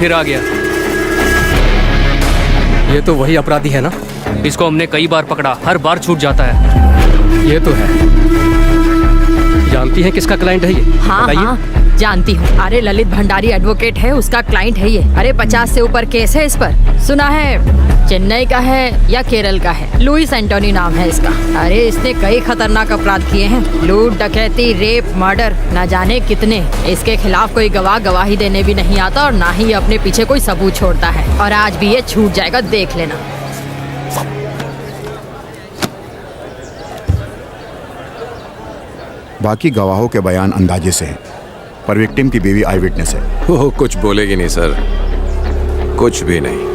फिर आ गया। ये तो वही अपराधी है ना? इसको हमने कई बार पकड़ा, हर बार छूट जाता है। ये तो है। जानती हैं किसका क्लाइंट है ये? हाँ बताइए। हाँ जानती हूँ। अरे ललित भंडारी एडवोकेट है, उसका क्लाइंट है ये। अरे 50 से ऊपर केस है इस पर। सुना है चेन्नई का है या केरल का है। लुइस एंटोनी नाम है इसका। अरे इसने कई खतरनाक अपराध किए हैं, लूट, डकैती, रेप, मर्डर, न जाने कितने। इसके खिलाफ कोई गवाह गवाही देने भी नहीं आता और ना ही अपने पीछे कोई सबूत छोड़ता है। और आज भी ये छूट जाएगा, देख लेना। बाकी गवाहों के बयान अंदाजे से हैं, पर विक्टिम की बीवी आई विटनेस है। वो कुछ बोलेगी नहीं सर, कुछ भी नहीं।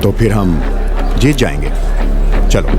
तो फिर हम जीत जाएंगे। चलो।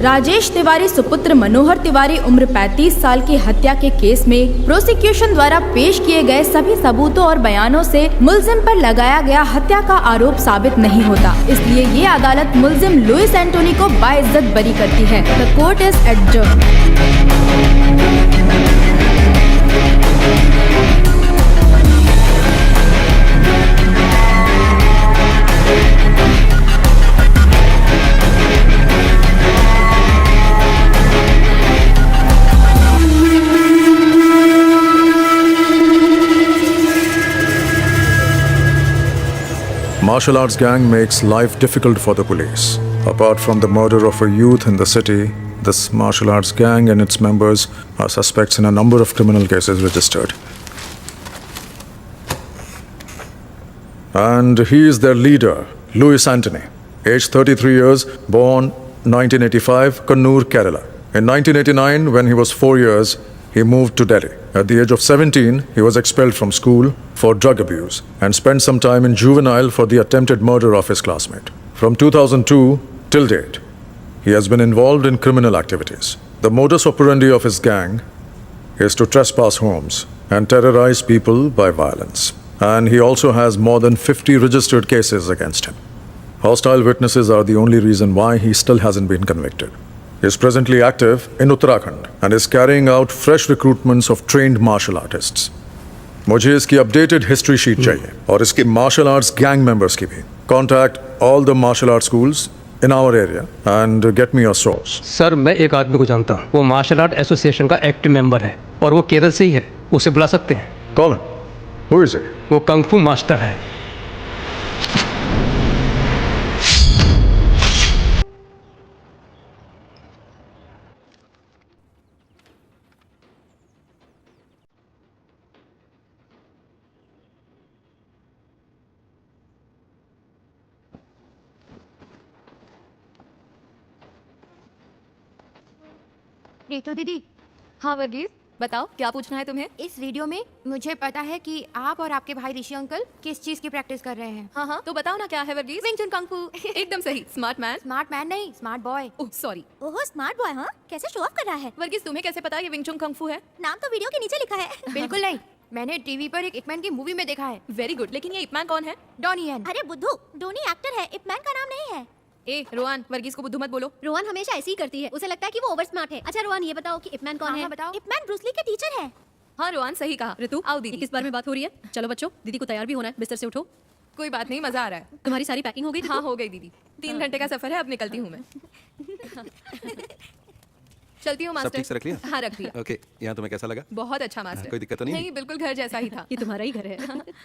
राजेश तिवारी सुपुत्र मनोहर तिवारी उम्र 35 साल की हत्या के केस में प्रोसिक्यूशन द्वारा पेश किए गए सभी सबूतों और बयानों से मुलजिम पर लगाया गया हत्या का आरोप साबित नहीं होता। इसलिए ये अदालत मुलजिम लुइस एंटोनी को बाइज्जत बरी करती है। The court is adjourned. Martial arts gang makes life difficult for the police. Apart from the murder of a youth in the city, this martial arts gang and its members are suspects in a number of criminal cases registered. And he is their leader, Louis Antony, aged 33 years, born 1985, Kannur, Kerala. In 1989, when he was 4 years, he moved to Delhi. At the age of 17, he was expelled from school for drug abuse and spent some time in juvenile for the attempted murder of his classmate. From 2002 till date, he has been involved in criminal activities. The modus operandi of his gang is to trespass homes and terrorize people by violence. And he also has more than 50 registered cases against him. Hostile witnesses are the only reason why he still hasn't been convicted. He is presently active in Uttarakhand and is carrying out fresh recruitments of trained martial artists. मुझे इसकी updated history sheet चाहिए और इसकी martial arts gang members की भी. Contact all the martial arts schools in our area and get me a source. Sir मैं एक आदमी को जानता हूँ, वो मार्शल आर्ट एसोसिएशन का एक्टिव मेंबर है और वो केरल से ही है। उसे बुला सकते हैं। कौन? Who is it? वो कंग फू मास्टर है। रीतू दीदी। हाँ वर्गीस, बताओ क्या पूछना है तुम्हें? इस वीडियो में मुझे पता है कि आप और आपके भाई ऋषि अंकल किस चीज की प्रैक्टिस कर रहे हैं। हाँ तो बताओ ना क्या है वर्गीस? विंग चुन कंग फू। एकदम सही। Smart man? स्मार्ट मैन नहीं, स्मार्ट बॉय। Oh sorry. ओहो स्मार्ट बॉय। हाँ कैसे शो ऑफ कर रहा है। वर्गीस तुम्हें कैसे पता ये विंग चुन कंग फू है? नाम तो वीडियो के नीचे लिखा है। बिल्कुल नहीं, मैंने टीवी पर एक इपमैन की मूवी में देखा है। वेरी गुड, लेकिन ये इपमैन कौन है? डोनी यन। अरे बुद्धू, डोनी एक्टर है, इपमैन का नाम नहीं है। ए रोहन, वर्गीस को बुद्धू मत बोलो। रोहन हमेशा ऐसी ही करती है, उसे लगता है कि वो ओवर स्मार्ट है। अच्छा रोहन ये बताओ कि इपमैन कौन है? बताओ। इपमैन ब्रूस ली के टीचर है। हाँ रोहन सही कहा। ऋतु आओ दीदी। किस बारे में बात हो रही है? चलो बच्चों, दीदी को तैयार भी होना है, बिस्तर से उठो। कोई बात नहीं, मजा आ रहा है। तुम्हारी सारी पैकिंग हो गई? हाँ हो गई दीदी। 3 घंटे का सफर है, अब निकलती हूँ मैं। चलती हूँ सब मास्टर। ठीक से रख लिया? हाँ रख लिया। ओके, यहाँ तुम्हें कैसा लगा? बहुत अच्छा मास्टर। कोई दिक्कत तो नहीं? नहीं बिल्कुल घर जैसा ही था। ये तुम्हारा ही घर है।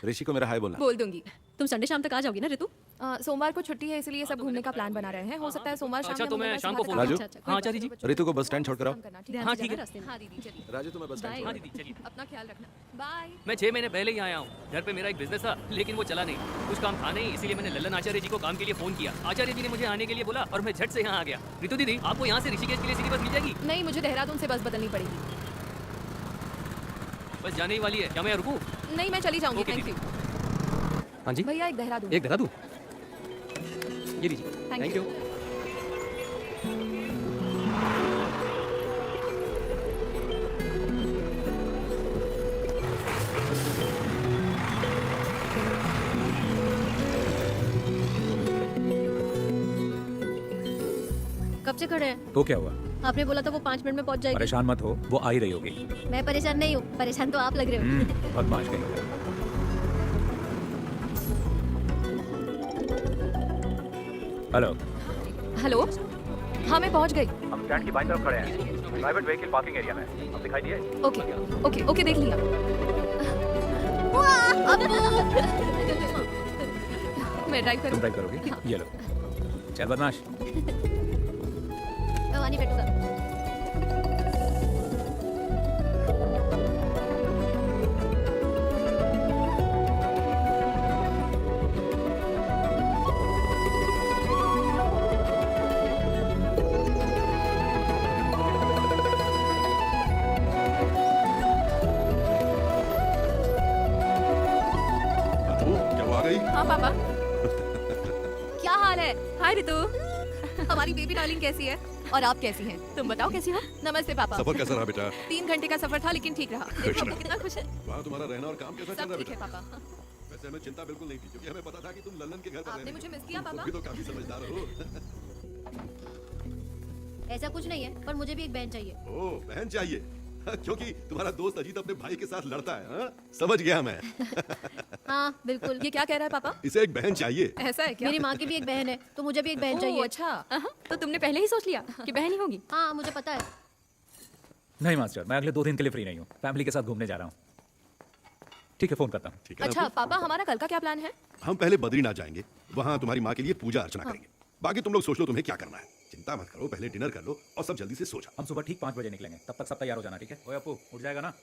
ऋषि को मेरा हाय बोलना। बोल दूंगी। तुम संडे शाम तक आ जाओगी ना ऋतु? सोमवार को छुट्टी है इसलिए सब घूमने का प्लान बना रहे हैं। हो सकता है सोमवार शाम। अच्छा तो मैं शाम को फोन। राजू? हाँ आचार्य जी। ऋतु को बस स्टैंड छोड़ कर आओ। हाँ ठीक है। हाँ दीदी चलिए। राजू तुम्हें बस स्टैंड हाँ छोड़। दीदी चलिए। अपना ख्याल रखना। बाय। मैं 6 महीने पहले ही आया हूँ। घर पे मेरा एक बिजनेस था लेकिन वो चला नहीं, कुछ काम था नहीं, इसीलिए मैंने लल्लन आचार्य जी को काम के लिए फोन किया। आचार्य जी ने मुझे आने के लिए बोला और मैं झट से यहाँ आ गया। ऋतु दीदी आपको यहाँ से ऋषिकेश के लिए सीधी बस मिल जाएगी? नहीं मुझे देहरादून से बस बदलनी पड़ेगी। बस जाने ही वाली है, क्या मैं रुकूं? नहीं मैं चली जाऊंगी। ओके, थैंक यू हाँ जी, भैया। एक देहरादून। एक देहरादून। ये लीजिए। Thank you. कब से खड़े हैं? तो क्या हुआ? आपने बोला था वो 5 मिनट में पहुंच जाएगी। परेशान मत हो, वो आ ही रही होगी। मैं परेशान नहीं हूँ, परेशान तो आप लग रहे हो। बदमाश कहीं हो। हेलो। हेलो, हाँ मैं पहुंच गई। हम स्टैंड की बाईं तरफ खड़े हैं, प्राइवेट व्हीकल पार्किंग एरिया में। अब दिखाई दिए? ओके ओके ओके, देख लिया। मैं ड्राइव तुम करूँ? ड्राइव करोगी? हाँ। ये लो। चल बदमाश। भवानी बैठो सर। हाँ पापा। क्या हाल है? हाय रितु। हमारी बेबी डार्लिंग कैसी है? और आप कैसी हैं? तुम बताओ कैसी हो? नमस्ते पापा। सफर कैसा रहा बेटा? 3 घंटे का सफर था लेकिन ठीक रहा। देखो हम कितना खुश है। वहाँ तुम्हारा रहना और काम कैसा चल सब रहा है ठीक है बेटा? पापा। वैसे हमें चिंता बिल्कुल नहीं थी क्योंकि हमें पता था कि तुम लंदन के घर पर आपने रहने मुझे मिस किया पापा? तुम भी तो काफी समझदार हो। ऐसा कुछ नहीं है, पर मुझे भी एक बहन चाहिए। ओह, बहन चाहिए क्योंकि तुम्हारा दोस्त अजीत अपने भाई के साथ लड़ता है। हाँ? समझ गया मैं। हाँ बिल्कुल। ये क्या कह रहा है पापा? इसे एक बहन चाहिए। ऐसा है क्या? मेरी माँ की भी एक बहन है, तो मुझे भी एक बहन ओह, चाहिए। अच्छा। तो तुमने पहले ही सोच लिया कि बहन ही होगी? हाँ मुझे पता है। नहीं मास्टर, मैं अगले 2 दिन के लिए फ्री नहीं हूँ। फैमिली के साथ घूमने जा रहा हूँ। ठीक है, फोन करता हूँ। ठीक है अच्छा पापा, हमारा कल का क्या प्लान है? हम पहले बद्रीनाथ जाएंगे, वहाँ तुम्हारी माँ के लिए पूजा अर्चना करेंगे। बाकी तुम लोग सोच लो तुम्हें क्या करना है। चिंता मत करो, पहले डिनर कर लो और सब जल्दी से सो जाओ। हम सुबह ठीक 5 बजे निकलेंगे, तब तक सब तैयार हो जाना, ठीक है? ओए अपू, उठ जाएगा ना?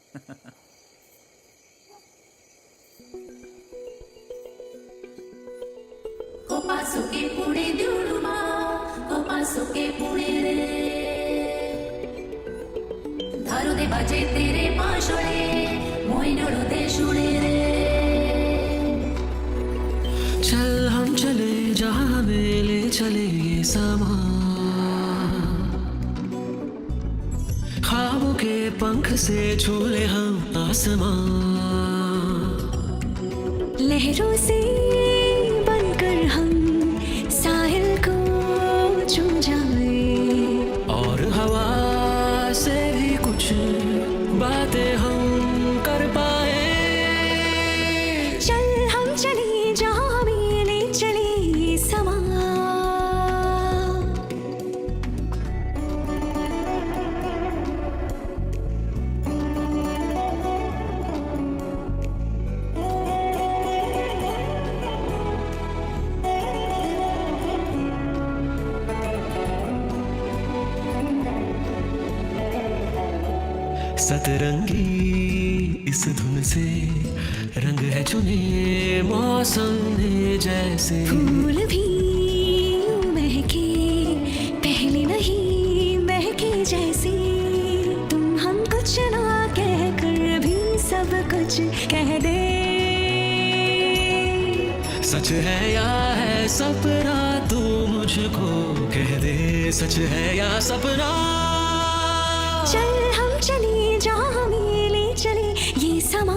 चल हम चले जहाँ ले चले ये समा, ख्वाबों के पंख से झूले हम आसमां, लहरों से बनकर हम साहिल को छू जाए, और हवा से भी कुछ बातें हम कर पाए। चल हम चले जहाँ भी ले चले ये समा, सतरंगी इस धुन से रंग है चुने मौसम ने जैसे, फूल भी यूं महके पहले नहीं महके जैसे, तुम हम कुछ ना कह कर भी सब कुछ कह दे। सच है या है सपना तू मुझको कह दे, सच है या सपना। चल हम चले जहाँ हमें ले चले ये समा,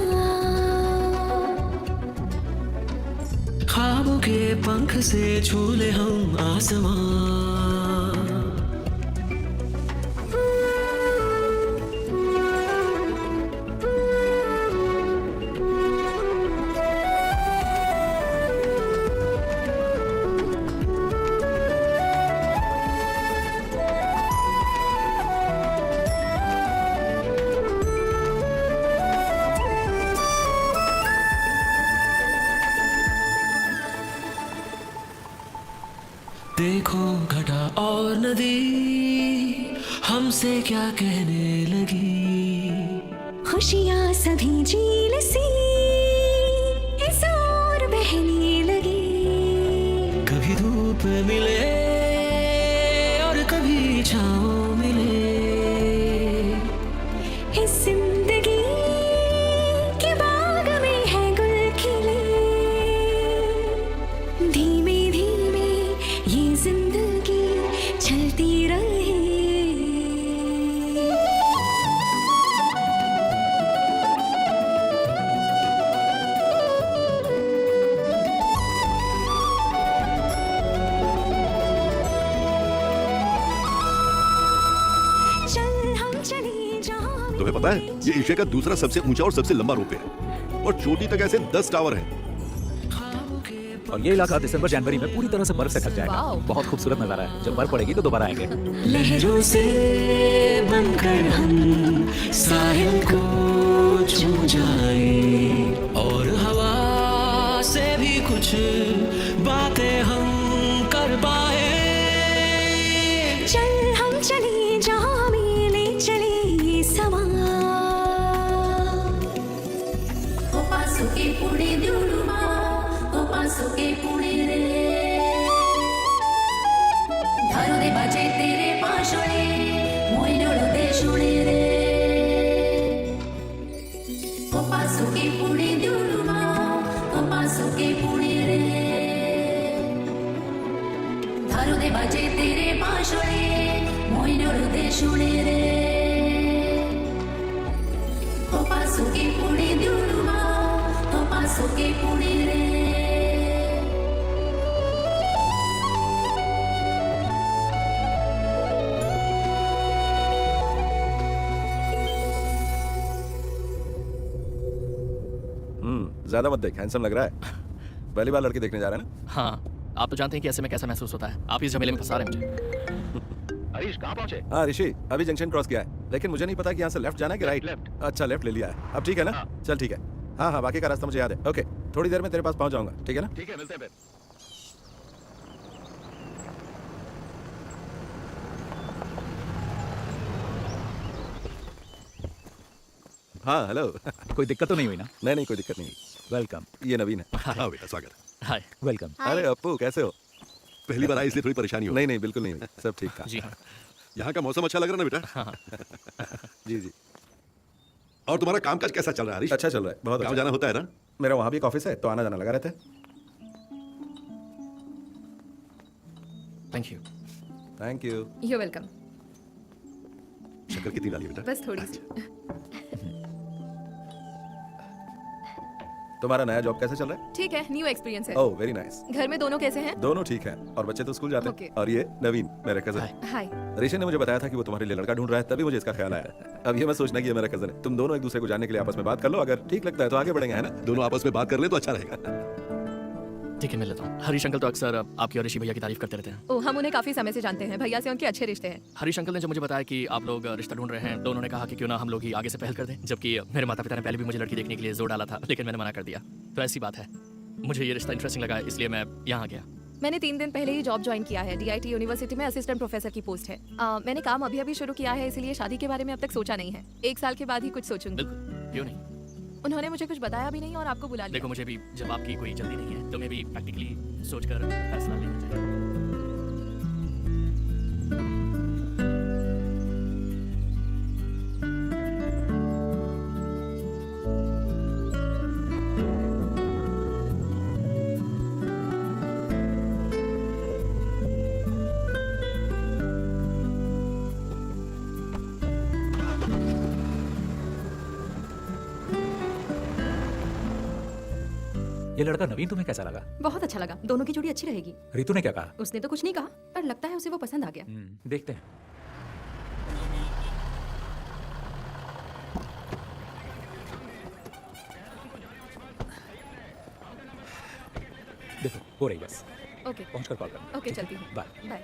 ख्वाबों के पंख से झूले हम आसमां। देखो घटा और नदी हमसे क्या कहने लगी, खुशियाँ सभी झील सी इस ओर बहने लगी, कभी धूप मिले और कभी छाँव मिले, इस जिंदगी के बाग में है गुल खिले, धीमे धीमे ये जिंदगी चलती रहे। तुम्हें पता है ये एशिया का दूसरा सबसे ऊंचा और सबसे लंबा रोपवे है और चोटी तक ऐसे 10 टावर हैं। और ये इलाका दिसंबर जनवरी में पूरी तरह से बर्फ से ढक जाएगा। वाओ। बहुत खूबसूरत नजारा है। जब बर्फ पड़ेगी तो दोबारा आएंगे। लहरों से बनकर हम साहिल को छू जाए और हवा से भी कुछ बातें हम कर पाए। चल हम चले जहाँ हमें ले चले ये समा पासुके पुढे दुडुमा पासुके पुढे रे धारू दे बाजे तेरे पाशोळे मोयनोळू दे शुणे रे पासुके पुढे दुडुमा पासुके पुढे रे धारू दे बाजे तेरे पाशोळे मोयनोळू दे शुणे रे पासुके पुढे दुडुमा पासुके पुढे रे ज्यादा मत देख, हैंडसम लग रहा है। पहली बार लड़की देखने जा रहा है ना? हाँ, आप तो जानते हैं कि ऐसे में कैसा महसूस होता है। आप इस झमेले में फंसा रहे हैं मुझे। हरीश कहाँ पहुंचे? हाँ ऋषि, अभी जंक्शन क्रॉस किया है, लेकिन मुझे नहीं पता कि यहाँ से लेफ्ट जाना है कि राइट। अच्छा, लेफ्ट ले लिया है। अब ठीक है ना? चल ठीक है। हाँ हाँ, बाकी का रास्ता मुझे याद है। ओके, थोड़ी देर में तेरे पास पहुंच जाऊंगा, ठीक है ना? ठीक है, मिलते हैं फिर। हाँ हेलो। कोई दिक्कत तो नहीं हुई ना? नहीं नहीं, कोई दिक्कत नहीं। वेलकम। ये नवीन है। हाँ बेटा, स्वागत। हाय। वेलकम। अरे अप्पू, कैसे हो? पहली बार आई इसलिए थोड़ी परेशानी हो। नहीं नहीं, बिल्कुल नहीं हुई, सब ठीक था। जी हाँ। यहाँ का मौसम अच्छा लग रहा है ना बेटा? जी जी। और तुम्हारा कामकाज कैसा चल रहा है हरीश? अच्छा चल रहा है, बहुत गाँव अच्छा। जाना होता है ना? मेरा वहाँ भी एक ऑफिस है, तो आना जाना लगा रहता है। Thank you. Thank you. You welcome. शक्कर कितनी डाली बेटा? बस थोड़ी सी। तुम्हारा नया जॉब कैसे चल रहा है? ठीक है, न्यू एक्सपीरियंस है। Oh very nice. घर में दोनों कैसे हैं? दोनों ठीक हैं और बच्चे तो स्कूल जाते हैं। और ये नवीन, मेरा कजन। हाय। ऋषि ने मुझे बताया था कि वो तुम्हारे लिए लड़का ढूंढ रहा है, तभी मुझे इसका ख्याल आया। अब ये मैं सोचना कि ये मेरा कजन है। तुम दोनों एक दूसरे को जानने के लिए आपस में बात कर लो, अगर ठीक लगता है तो आगे बढ़ेंगे, है ना? दोनों आपस में बात कर ले तो अच्छा रहेगा। ठीक है, मैं लेता हूँ। हरीश अंकल तो अक्सर आपकी और ऋषि भैया की तारीफ करते रहते हैं। ओ, हम उन्हें काफी समय से जानते हैं। भैया से उनके अच्छे रिश्ते हैं। हरीश अंकल ने जब मुझे बताया कि आप लोग रिश्ता ढूंढ रहे हैं तो उन्होंने कहा कि क्यों ना हम लोग ही आगे से पहल कर दें, जबकि मेरे माता पिता ने पहले भी मुझे लड़की देखने के लिए जोर डाला था, लेकिन मैंने मना कर दिया। तो ऐसी बात है, मुझे ये रिश्ता इंटरेस्टिंग लगा, इसलिए मैं यहाँ आ गया। मैंने 3 दिन पहले ही जॉब ज्वाइन किया है। DIT यूनिवर्सिटी में असिस्टेंट प्रोफेसर की पोस्ट है। मैंने काम अभी शुरू किया है, इसलिए शादी के बारे में अब तक सोचा नहीं है। 1 साल के बाद ही कुछ सोचूंगी। बिल्कुल, क्यों नहीं। उन्होंने मुझे कुछ बताया भी नहीं और आपको बुला लिया। देखो, मुझे भी जब आपकी कोई जल्दी नहीं है तो मैं भी प्रैक्टिकली सोचकर फैसला लेना चाहिए। ये लड़का नवीन तुम्हें कैसा लगा? बहुत अच्छा लगा। दोनों की जोड़ी अच्छी रहेगी। रितु ने क्या कहा? उसने तो कुछ नहीं कहा, पर लगता है उसे वो पसंद आ गया। देखते हैं। देखो, हो रही बस। ओके। पहुंचकर कॉल करना। ओके, चलती हूँ। बाय। बाय।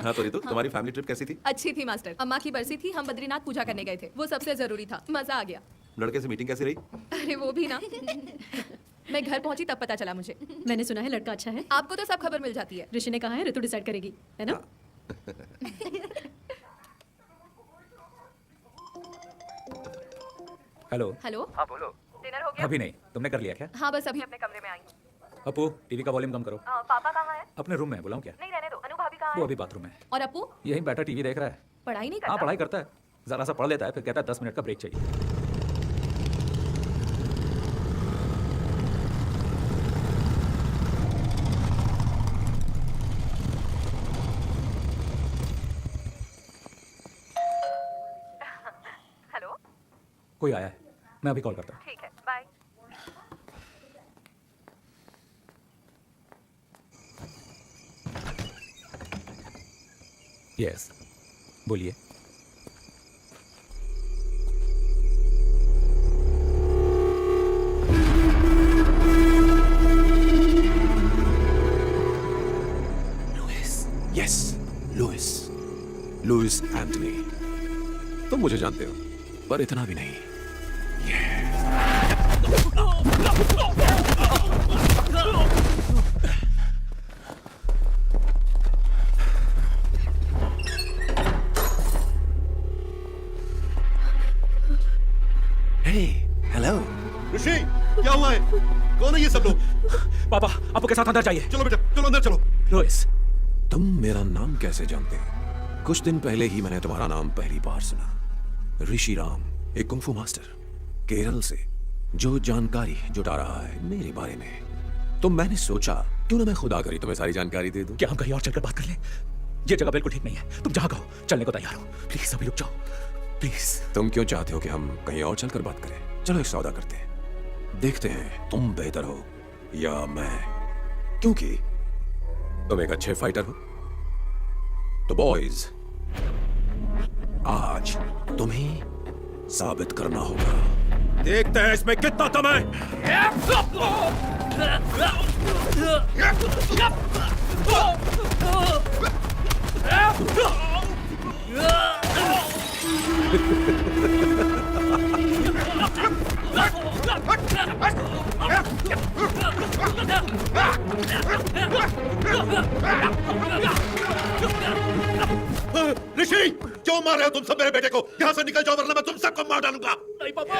हाँ तो रितु, तुम्हारी फैमिली ट्रिप कैसी थी? अच्छी थी मास्टर। अम्मा की बरसी थी, हम बद्रीनाथ पूजा करने गए थे। वो सबसे जरूरी था। मजा आ गया। लड़के से मीटिंग कैसी रही? अरे वो भी ना। मैं घर पहुंची तब पता चला मुझे। मैंने सुना है लड़का अच्छा है। आपको तो सब खबर मिल जाती है। ऋषि ने कहा है ऋतु डिसाइड करेगी, है ना? हेलो। हेलो। हाँ बोलो। डिनर हो गया? अभी नहीं, तुमने कर लिया क्या? हाँ, बस अभी अपने कमरे में आई हूँ। अपू, टीवी का वॉल्यूम कम करो। पापा कहाँ है? अपने रूम में, बुलाऊं क्या? नहीं, रहने दो। अनु भाभी कहाँ वो है? अभी बाथरूम में। और अपू? यहीं बैठा टीवी देख रहा है। पढ़ाई नहीं करता? हाँ, पढ़ाई करता है। जरा सा पढ़ लेता है, फिर कहता है 10 मिनट का ब्रेक चाहिए। हेलो। कोई आया है, मैं अभी कॉल करता हूँ। ठीक है, बाय। यस, बोलिए। Yes, Louis Antony. तुम मुझे जानते हो, पर इतना भी नहीं। हेलो ऋषि, क्या हुआ है? कौन है ये सब लोग? पापा, आपको के साथ अंदर चाहिए। चलो बेटा, चलो अंदर चलो। लुइस, तुम मेरा नाम कैसे जानते हो? कुछ दिन पहले ही मैंने तुम्हारा नाम पहली बार सुना। ऋषि राम, एक कुंफू मास्टर केरल से, जो जानकारी जुटा रहा है मेरे बारे में। तो मैंने सोचा क्यों ना मैं खुद आकर ही तुम्हें सारी जानकारी दे दूं। क्या हम कहीं और चलकर बात कर लें? ये जगह बिल्कुल ठीक नहीं है। तुम जहां कहो चलने को तैयार हो। प्लीज अभी रुक जाओ, प्लीज। तुम क्यों चाहते हो कि हम कहीं और चलकर बात करें? चलो एक सौदा करते हैं, देखते हैं तुम बेहतर हो या मैं, क्योंकि तुम एक अच्छे फाइटर हो। तो बॉयज, आज तुम्हें साबित करना होगा। देखते हैं इसमें कितना दम है। ऋषि, क्यों मार रहे हो तुम सब मेरे बेटे को? यहाँ से निकल जाओ वरना मैं तुम सबको मार डालूंगा। नहीं पापा।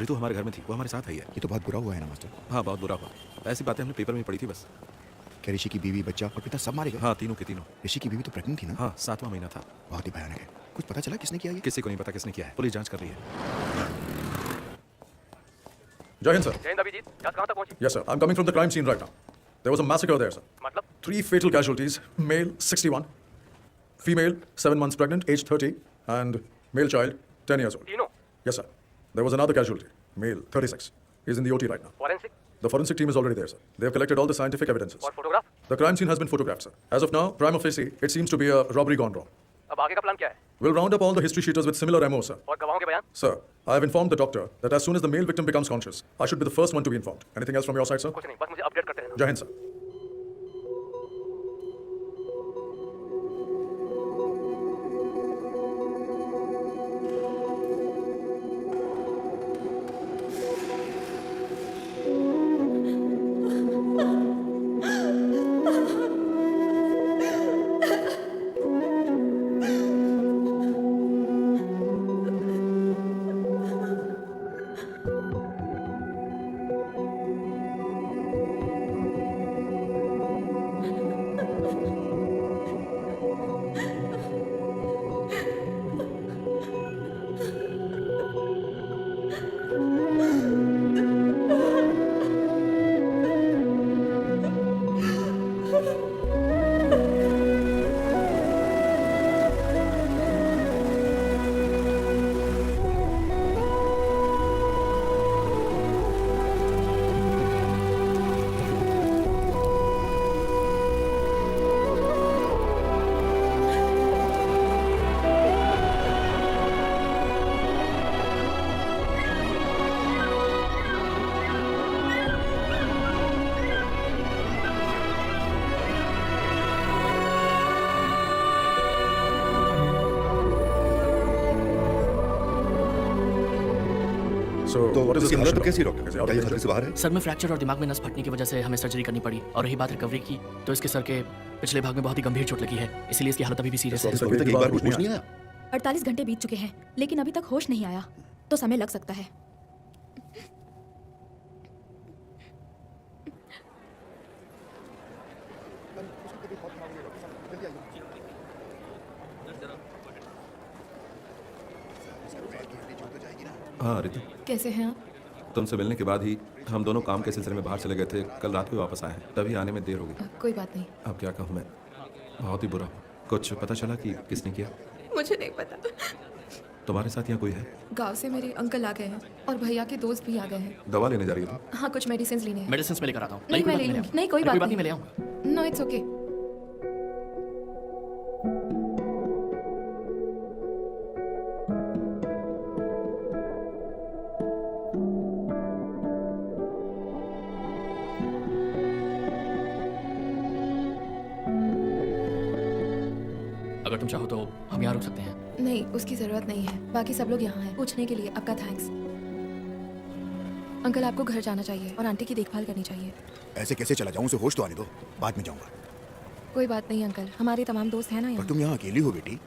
ऋतु हमारे घर में थी, वो हमारे साथ आई है। ये तो बहुत बुरा हुआ है ना मास्टर? हाँ, बहुत बुरा हुआ। ऐसी बातें हमने पेपर में पढ़ी थी बस। क्या ऋषि की बीवी, बच्चा और पिता सब मारे गए? हाँ, तीनों के तीनों। ऋषि की बीवी तो प्रेग्नेंट थी ना? हाँ, 7वां महीना था। बहुत ही भयानक है। कुछ पता चला किसने किया ये? किसी को नहीं पता किसने किया है, पुलिस जांच कर रही है। जय हिंद सर। जय हिंद अभिजीत, जांच कहां तक पहुंची? Yes sir, I'm coming from the crime scene right now. There was a massacre there sir. मतलब? 3 fatal casualties, male 61, female 7 months pregnant, age 30, and male child 10 years old. तीनों? Yes sir. There was another casualty, male 36. He's in the OT right now. Forensic? The forensic team is already there, sir. They have collected all the scientific evidences. और photograph? The crime scene has been photographed, sir. As of now, prima facie, it seems to be a robbery gone wrong. अब आगे का plan क्या है? We'll round up all the history sheeters with similar MO, sir. और गवाहों के बयान? Sir, I have informed the doctor that as soon as the male victim becomes conscious, I should be the first one to be informed. Anything else from your side, sir? कुछ नहीं, बस मुझे update करते रहना। Jai Hind, sir. So, तो what is इसकी the हालत condition? कैसी डॉक्टर? Is he out क्या of ये खतरे danger? से बाहर है? सर में फ्रैक्चर और दिमाग में नस फटने की वजह से हमें सर्जरी करनी पड़ी। और रही बात रिकवरी की, तो इसके सर के पिछले भाग में बहुत ही गंभीर चोट लगी है, इसलिए इसकी हालत अभी भी सीरियस है। अभी तक एक बार कुछ नहीं आया। 48 घंटे बीत चुके हैं लेकिन अभी तक होश नहीं आया, तो समय लग सकता है। हाँ रितु, कैसे हैं आप? तुमसे मिलने के बाद ही हम दोनों काम के सिलसिले में बाहर चले गए थे। कल रात को वापस आए हैं, तभी आने में देर हो गई। कोई बात नहीं। अब क्या कहूँ मैं, बहुत ही बुरा। कुछ पता चला कि किसने किया? मुझे नहीं पता। तुम्हारे साथ यहाँ कोई है? गांव से मेरे अंकल आ गए हैं और भैया के दोस्त भी आ गए हैं। दवा लेने जा रही हो तुम? हाँ, कुछ मेडिसिन लेने हैं। मेडिसिन में लेकर आता हूँ। नहीं, मैं ले लूंगी। नहीं, कोई बात नहीं, मैं ले आऊंगा। No, it's okay. अगर तुम चाहो तो हम यहाँ रुक सकते हैं। नहीं, उसकी जरूरत नहीं है। बाकी सब लोग यहाँ हैं। पूछने के लिए आपका थैंक्स। अंकल, आपको घर जाना चाहिए और आंटी की देखभाल करनी चाहिए। ऐसे कैसे चला जाऊं? उसे होश तो आने दो, बाद में जाऊंगा। कोई बात नहीं अंकल, हमारे तमाम दोस्त हैं ना पर यहाँ। तुम यहाँ अकेली हो बेटी?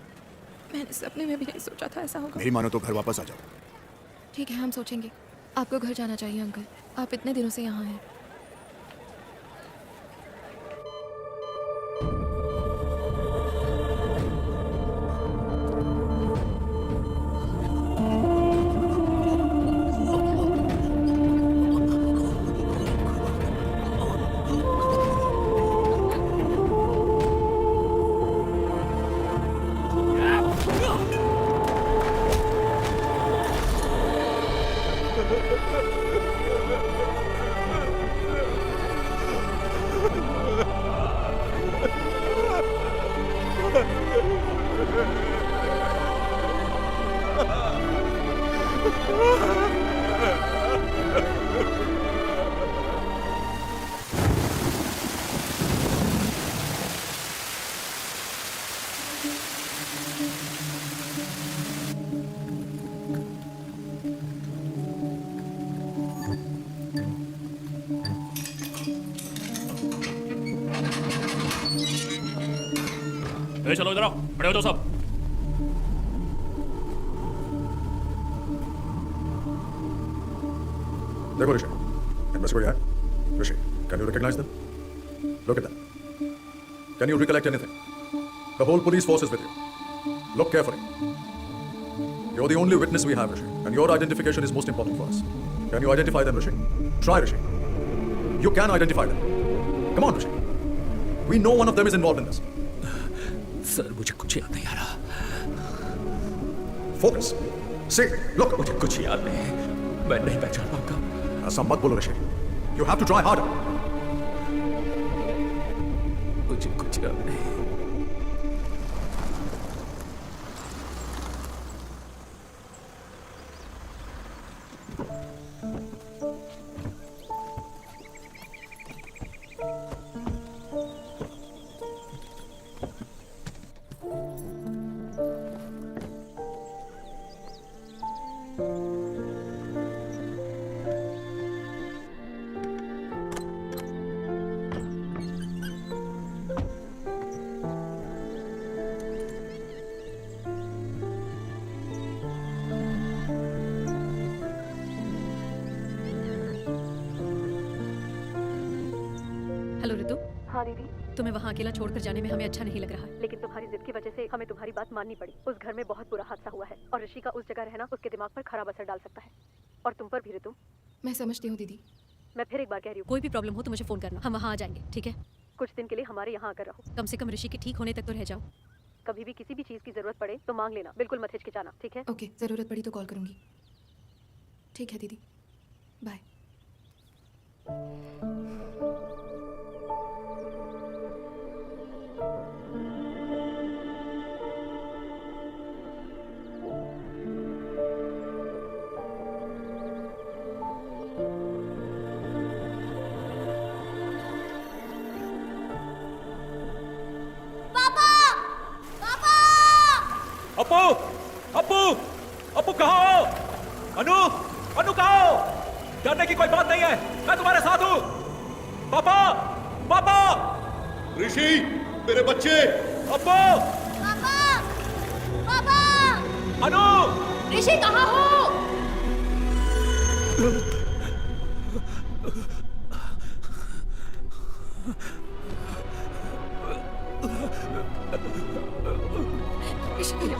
मैंने सपने में भी नहीं सोचा था ऐसा होगा। मेरी मानो तो घर वापस आ जाओ। ठीक है, हम सोचेंगे। आपको घर जाना चाहिए अंकल, आप इतने दिनों से यहाँ हैं। चलो इधर आओ, खड़े हो जाओ सब। देखो ऋषि, इनमें से कोई है? ऋषि, can you recognize them? Look at them. Can you recollect anything? The whole police force is with you. Look carefully. You're the only witness we have, Rishi, and your identification is most important for us. Can you identify them, Rishi? Try, Rishi. You can identify them. Come on, Rishi. We know one of them is involved in this. Sir, मुझे कुछ याद नहीं आ रहा। Focus. See, look. मुझे कुछ याद नहीं, मैं नहीं पहचान पाऊंगा। ऐसा मत बोलो ऋषि। You have to try harder. मुझे कुछ याद नहीं। हेलो रितु। हाँ दीदी। तुम्हें वहाँ अकेला छोड़कर जाने में हमें अच्छा नहीं लग रहा। लेकिन तुम्हारी जिद की वजह से हमें तुम्हारी बात माननी पड़ी। उस घर में बहुत बुरा हादसा हुआ है और ऋषि का उस जगह रहना उसके दिमाग पर खराब असर डाल सकता है, और तुम पर भी रितु। मैं समझती हूँ दीदी। मैं फिर एक बार कह रही हूँ, कोई भी प्रॉब्लम हो तो मुझे फोन करना, हम वहाँ आ जाएंगे, ठीक है? कुछ दिन के लिए हमारे यहाँ आकर रहो। कम से कम ऋषि के ठीक होने तक तो रह जाओ। कभी भी किसी भी चीज की जरूरत पड़े तो मांग लेना, बिल्कुल मत हिचकिचाना, ठीक है? ओके, जरूरत पड़ी तो कॉल करूंगी। ठीक है दीदी, बाय। अपू, अपू, अपू कहाँ हो? अनु, अनु कहाँ हो? डरने की कोई बात नहीं है, मैं तुम्हारे साथ हूँ। पापा, पापा, ऋषि, मेरे बच्चे, अब्बू, पापा, अनु, ऋषि कहाँ हो? ऋषि भैया,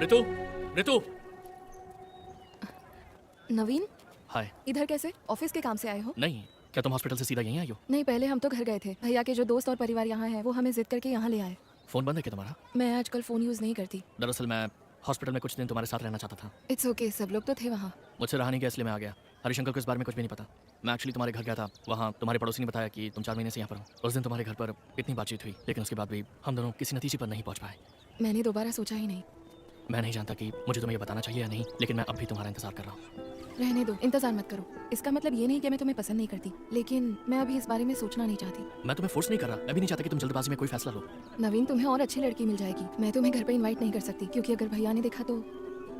ऋतु, ऋतु, नवीन, हाय। इधर कैसे? ऑफिस के काम से आए हो? नहीं, क्या तुम हॉस्पिटल से सीधा यहीं आई हो? नहीं, पहले हम तो घर गए थे। भैया के जो दोस्त और परिवार यहाँ हैं, वो हमें जिद करके यहाँ ले आए। फोन बंद है क्या तुम्हारा? मैं आजकल फोन यूज नहीं करती। दरअसल मैं हॉस्पिटल में कुछ दिन तुम्हारे साथ रहना चाहता था। इट्स ओके, सब लोग तो थे वहाँ। मुझसे रहा नहीं गया, इसलिए मैं आ गया। हरिशंकर को इस बारे में कुछ भी नहीं पता। मैं एक्चुअली तुम्हारे घर गया था, वहाँ तुम्हारे पड़ोसी ने बताया कि तुम 4 महीने से यहाँ पर हो। उस दिन तुम्हारे घर पर इतनी बातचीत हुई, लेकिन उसके बाद भी हम दोनों किसी नतीजे पर नहीं पहुँच पाए। मैंने दोबारा सोचा ही नहीं। मैं नहीं जानता कि मुझे तुम्हें ये बताना चाहिए या नहीं, लेकिन मैं अब भी तुम्हारा इंतजार कर रहा हूँ। रहने दो, इंतजार मत करो। इसका मतलब ये नहीं कि मैं तुम्हें पसंद नहीं करती, लेकिन मैं अभी इस बारे में सोचना नहीं चाहती। मैं तुम्हें फोर्स नहीं कर रहा, मैं भी नहीं चाहता कि तुम जल्दबाजी में कोई फैसला लो। नवीन, तुम्हें और अच्छी लड़की मिल जाएगी। मैं तुम्हें घर पे इनवाइट नहीं कर सकती, क्योंकि अगर भैया ने देखा तो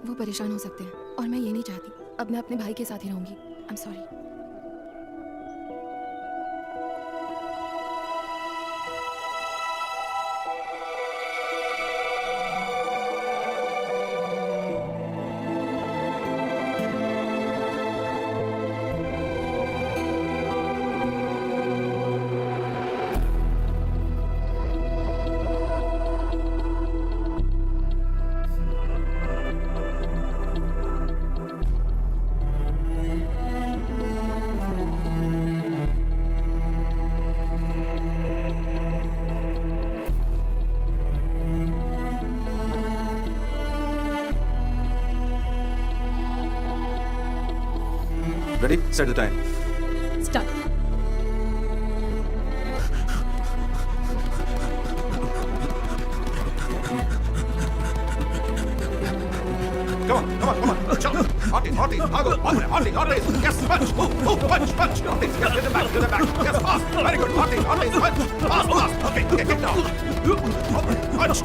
वो परेशान हो सकते हैं, और मैं ये नहीं चाहती। अब मैं अपने भाई के साथ ही रहूंगी। I am sorry. Ready? Set the time. Start. Come on, come on, come on. Jump. Hottie, hottie, Hago, hottie, hottie. Yes, punch. Move, punch, punch. Hottie, yes, to the back, to the back. Yes, fast. Very good. Hottie, hottie, punch. Fast, fast. Okay, okay, get down. Punch.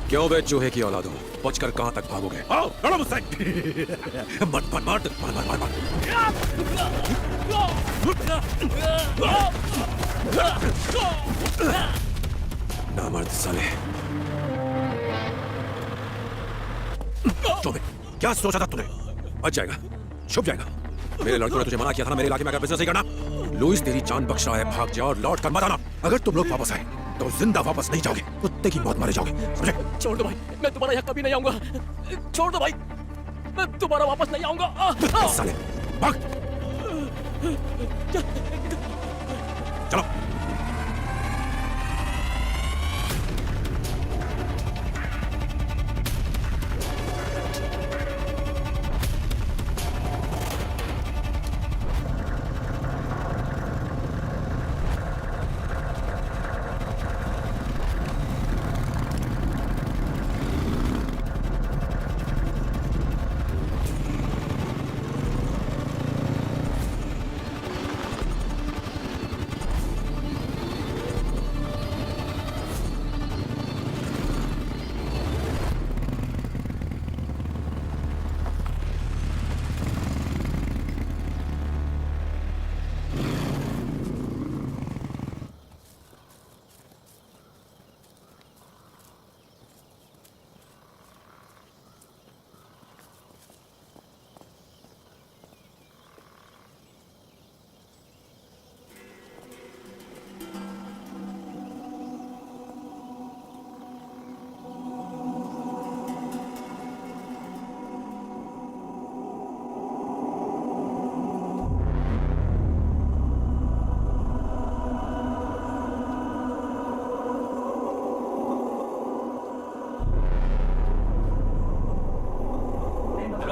क्यों बे चूहे की औलाद हो? बचकर कहां तक भागोगे? आओ लड़ो मुझसे। मत मत मत मत मत मत ना मर्द साले। चुप। क्या सोचा था तूने? बच जाएगा, छुप जाएगा। मेरे लड़कों ने तुझे मना किया था ना मेरे इलाके में आकर बिजनेस नहीं करना। लुइस तेरी जान बख्श रहा है, भाग जा और लौट कर मत आना। अगर तुम लोग वापस आए तो जिंदा वापस नहीं जाओगे, कुत्ते की मौत मारे जाओगे, समझे? छोड़ दो भाई, मैं तुम्हारा यहाँ कभी नहीं आऊंगा। छोड़ दो भाई, मैं तुम्हारा वापस नहीं आऊंगा। साले भाग। चलो।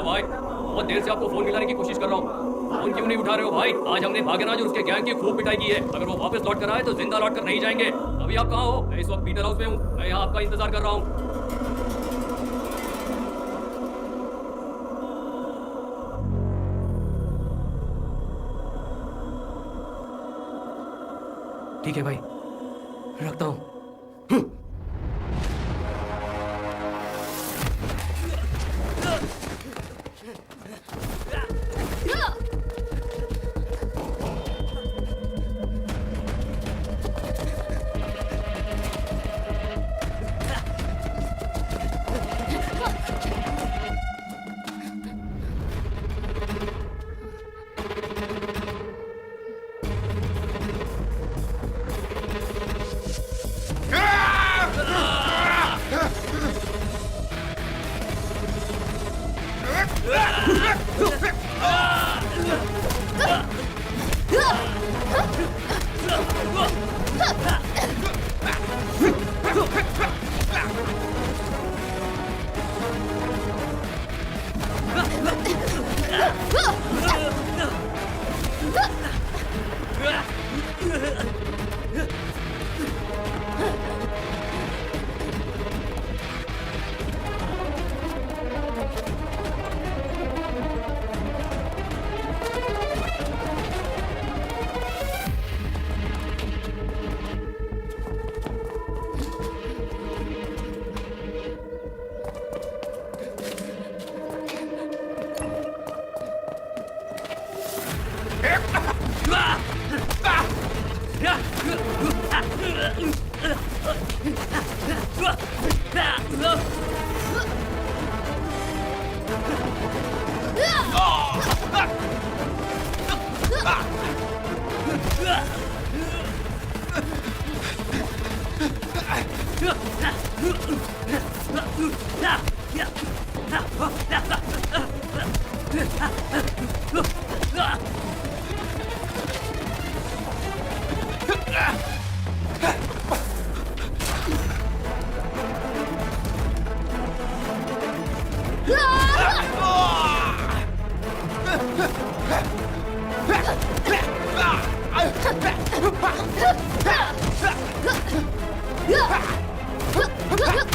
भाई बहुत देर से आपको फोन मिलाने की कोशिश कर रहा हूँ, फोन क्यों नहीं उठा रहे हो भाई? आज हमने भागेराज और उसके गैंग की खूब पिटाई की है। अगर वो वापस लौट कर आए तो जिंदा लौट कर नहीं जाएंगे। अभी आप कहाँ हो? मैं इस वक्त पीटर हाउस में हूँ, मैं यहाँ आपका इंतजार कर रहा हूँ। ठीक है भाई, रखता हूँ।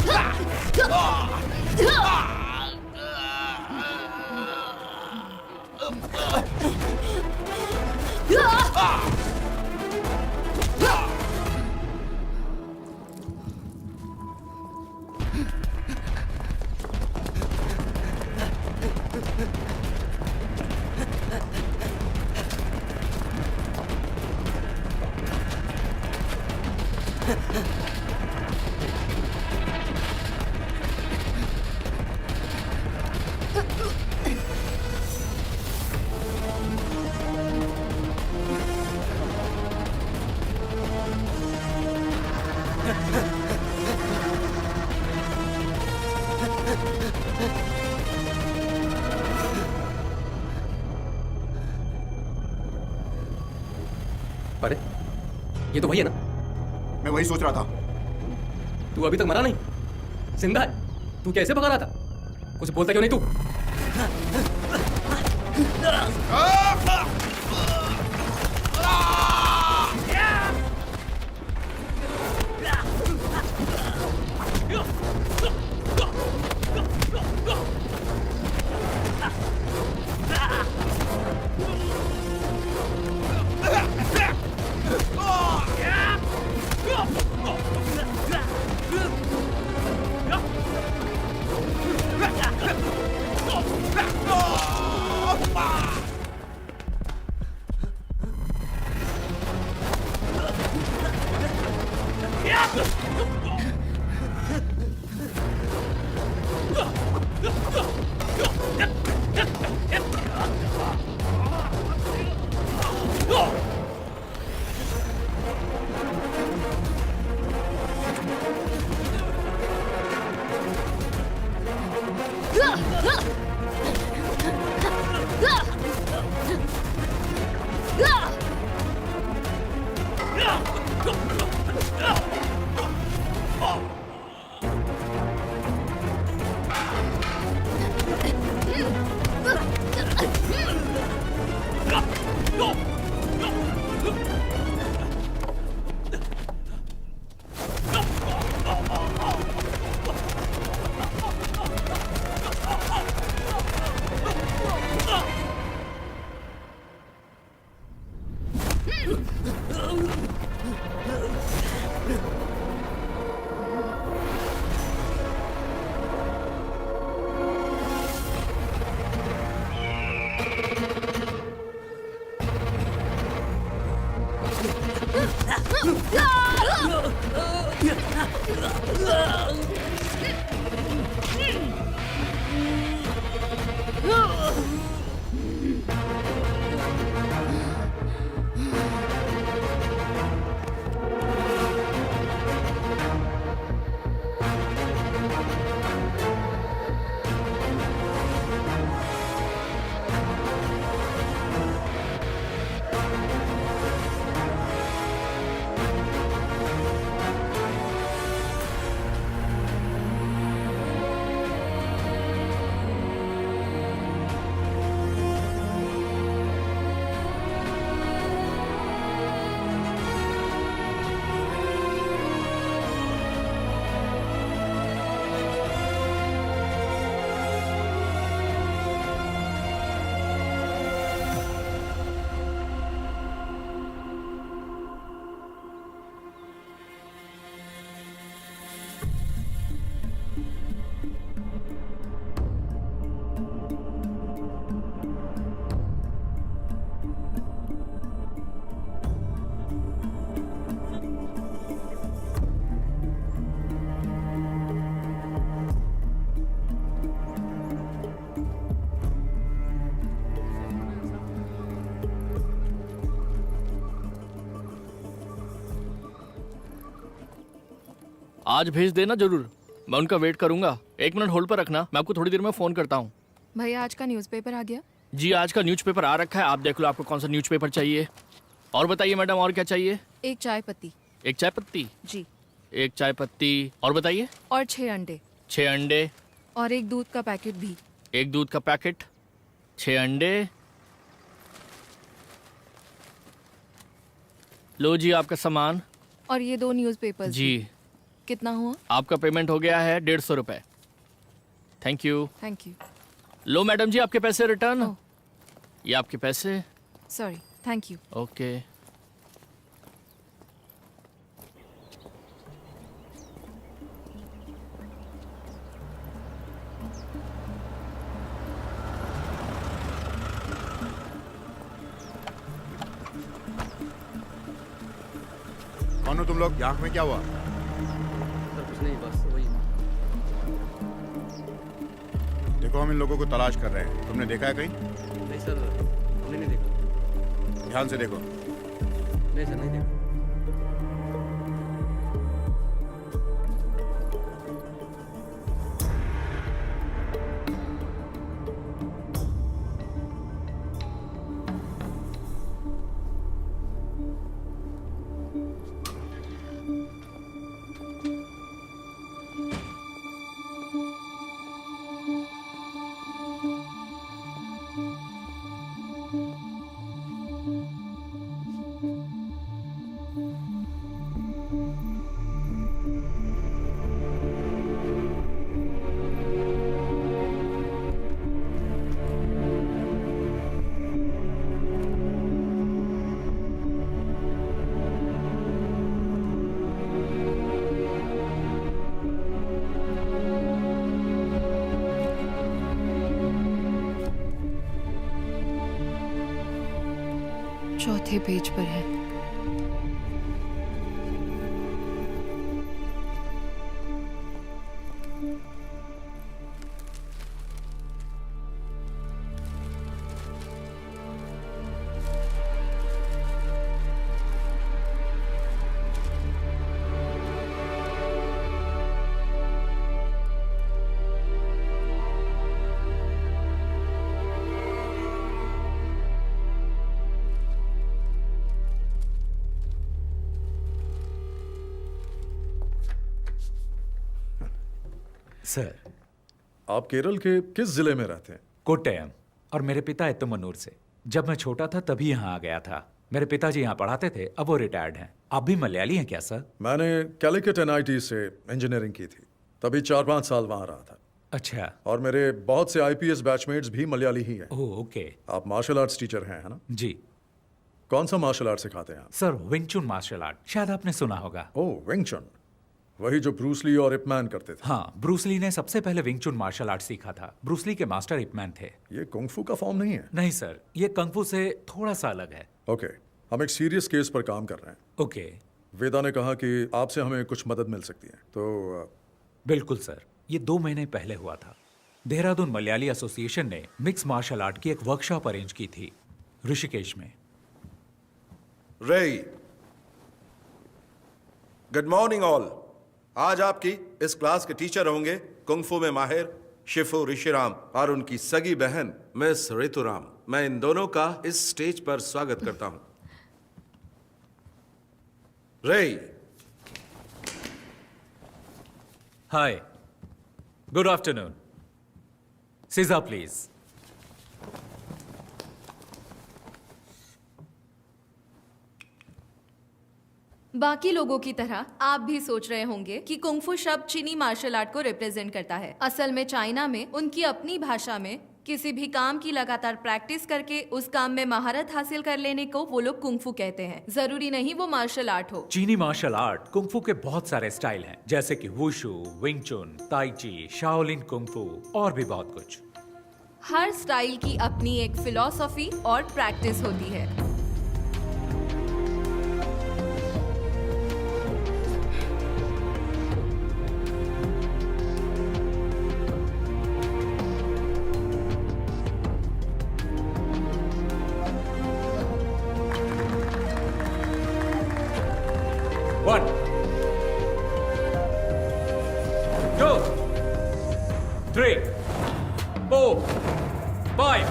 Yeah! अरे ये तो वही है ना? मैं वही सोच रहा था। तू अभी तक मरा नहीं, जिंदा है। तू कैसे भगा रहा था? कुछ बोलता क्यों नहीं तू? आज भेज देना जरूर, मैं उनका वेट करूंगा। 1 मिनट होल्ड पर रखना, मैं आपको थोड़ी देर में फ़ोन करता हूँ। भैया आज का न्यूज़पेपर आ गया? जी आज का न्यूज़पेपर आ रखा है, आप देख लो आपको कौन सा न्यूज़पेपर चाहिए। और बताइए मैडम, और क्या चाहिए? एक चाय पत्ती। एक चाय पत्ती? जी। एक चाय पत्ती, और बताइए? और 6 अंडे। 6 अंडे। और एक दूध का पैकेट भी। एक दूध का पैकेट, 6 अंडे। लो जी आपका सामान। और ये 2 न्यूज़पेपर्स जी। कितना हुआ? आपका पेमेंट हो गया है 150 रुपए। Thank you. Thank you. लो मैडम जी, आपके पैसे रिटर्न। ये आपके पैसे। Sorry, thank you. ओके। कौन हो तुम लोग? यहाँ में क्या हुआ? सर कुछ नहीं, बस वही। देखो हम इन लोगों को तलाश कर रहे हैं, तुमने देखा है कहीं? नहीं सर, हमने नहीं देखा। ध्यान से देखो। नहीं सर, नहीं देखा। चौथे पेज पर है। सर, आप केरल के किस जिले में रहते हैं? कोट्टयम। और मेरे पिता एत्तमन्नूर से। जब मैं छोटा था तभी यहाँ आ गया था। मेरे पिताजी यहाँ पढ़ाते थे, अब वो रिटायर्ड हैं। आप भी मलयाली हैं क्या सर? मैंने कैलिकट NIT से इंजीनियरिंग की थी, तभी 4-5 साल वहाँ रहा था। अच्छा। और मेरे बहुत से IPS बैचमेट्स भी मलयाली ही हैं। Oh okay. आप मार्शल आर्ट्स टीचर हैं, है ना? जी। कौन सा मार्शल आर्ट सिखाते हैं आप? सर, विंग चुन मार्शल आर्ट, शायद आपने सुना होगा। ओह, विंग चुन, वही जो ब्रूस ली और इपमैन करते थे। हाँ, ब्रूस ली ने सबसे पहले विंग चुन मार्शल आर्ट सीखा था। ब्रूस ली के मास्टर इपमैन थे। ये कुंग-फू का फॉर्म नहीं है? नहीं सर, ये कंग-फू से थोड़ा सा अलग है। ओके, हम एक सीरियस केस पर काम कर रहे हैं। ओके। वेदा ने कहा कि आपसे हमें कुछ मदद मिल सकती है, तो बिल्कुल सर, ये 2 महीने पहले हुआ था। देहरादून मलयाली एसोसिएशन ने मिक्स मार्शल आर्ट की एक वर्कशॉप अरेंज की थी ऋषिकेश में। रेई, गुड मॉर्निंग ऑल। आज आपकी इस क्लास के टीचर होंगे कुंग-फू में माहिर शिफू ऋषिराम और उनकी सगी बहन मिस ऋतुराम। मैं इन दोनों का इस स्टेज पर स्वागत करता हूं। रेई। हाय, गुड आफ्टरनून। सीजा प्लीज। बाकी लोगों की तरह आप भी सोच रहे होंगे कि कुंग-फू शब्द चीनी मार्शल आर्ट को रिप्रेजेंट करता है। असल में चाइना में उनकी अपनी भाषा में किसी भी काम की लगातार प्रैक्टिस करके उस काम में महारत हासिल कर लेने को वो लोग कुंग-फू कहते हैं। जरूरी नहीं वो मार्शल आर्ट हो। चीनी मार्शल आर्ट कुंग-फू के बहुत सारे स्टाइल हैं, जैसे कि वुशु, विंग चुन, ताई ची, शाओलिन कुंग-फू और भी बहुत कुछ। हर स्टाइल की अपनी एक फिलॉसफी और प्रैक्टिस होती है। One, 2, 3, 4, 5.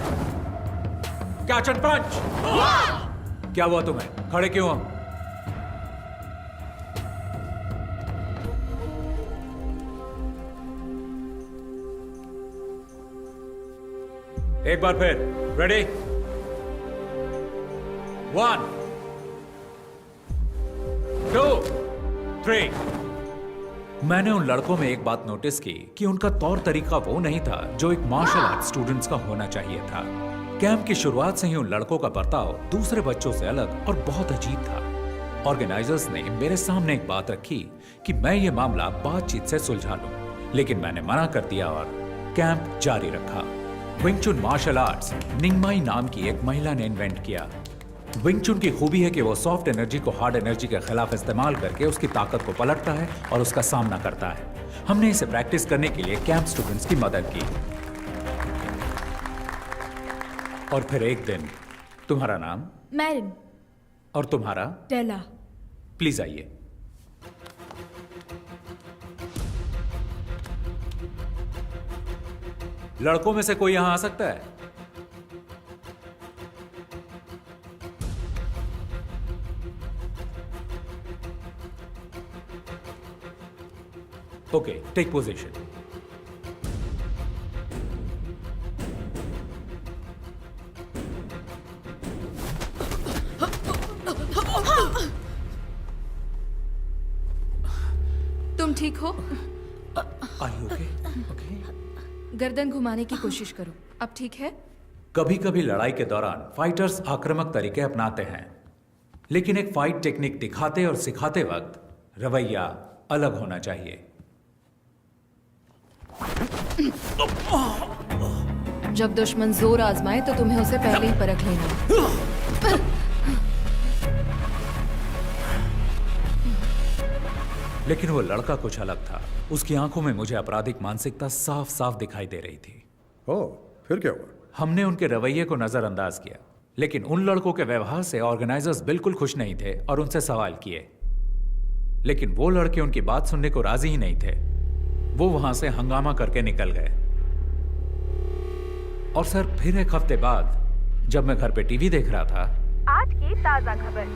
Catch and punch. क्या हुआ तुम्हें? खड़े क्यों हो? एक बार फिर। रेडी? 1, 2, 3, मैंने उन लड़कों में एक बात नोटिस की कि उनका तौर तरीका वो नहीं था जो एक मार्शल आर्ट स्टूडेंट्स का होना चाहिए था। कैंप की शुरुआत से ही उन लड़कों का बर्ताव दूसरे बच्चों से अलग और बहुत अजीब था। ऑर्गेनाइजर्स ने मेरे सामने एक बात रखी कि मैं ये मामला बातचीत से सुलझा लूं, लेकिन मैंने मना कर दिया और कैंप जारी रखा। विंग चुन मार्शल आर्ट्स निंगमाई नाम की एक महिला ने इन्वेंट किया। विंग चुन की खूबी है कि वो सॉफ्ट एनर्जी को हार्ड एनर्जी के खिलाफ इस्तेमाल करके उसकी ताकत को पलटता है और उसका सामना करता है। हमने इसे प्रैक्टिस करने के लिए कैंप स्टूडेंट्स की मदद की। और फिर एक दिन, तुम्हारा नाम? मैरिन। और तुम्हारा? टेला। प्लीज आइए। लड़कों में से कोई यहां आ सकता है? Okay, take position. तुम ठीक हो? ओके? गर्दन घुमाने की कोशिश करो। अब ठीक है? कभी कभी लड़ाई के दौरान फाइटर्स आक्रामक तरीके अपनाते हैं, लेकिन एक फाइट टेक्निक दिखाते और सिखाते वक्त रवैया अलग होना चाहिए। जब दुश्मन जोर आजमाए तो तुम्हें उसे पहले ही परख लेना। लेकिन वो लड़का कुछ अलग था। उसकी आंखों में मुझे आपराधिक मानसिकता साफ साफ दिखाई दे रही थी। ओह, फिर क्या हुआ? हमने उनके रवैये को नजरअंदाज किया, लेकिन उन लड़कों के व्यवहार से ऑर्गेनाइजर्स बिल्कुल खुश नहीं थे और उनसे सवाल किए, लेकिन वो लड़के उनकी बात सुनने को राजी ही नहीं थे। वो वहां से हंगामा करके निकल गए। और सर, फिर एक हफ्ते बाद जब मैं घर पे टीवी देख रहा था, आज की ताजा खबर,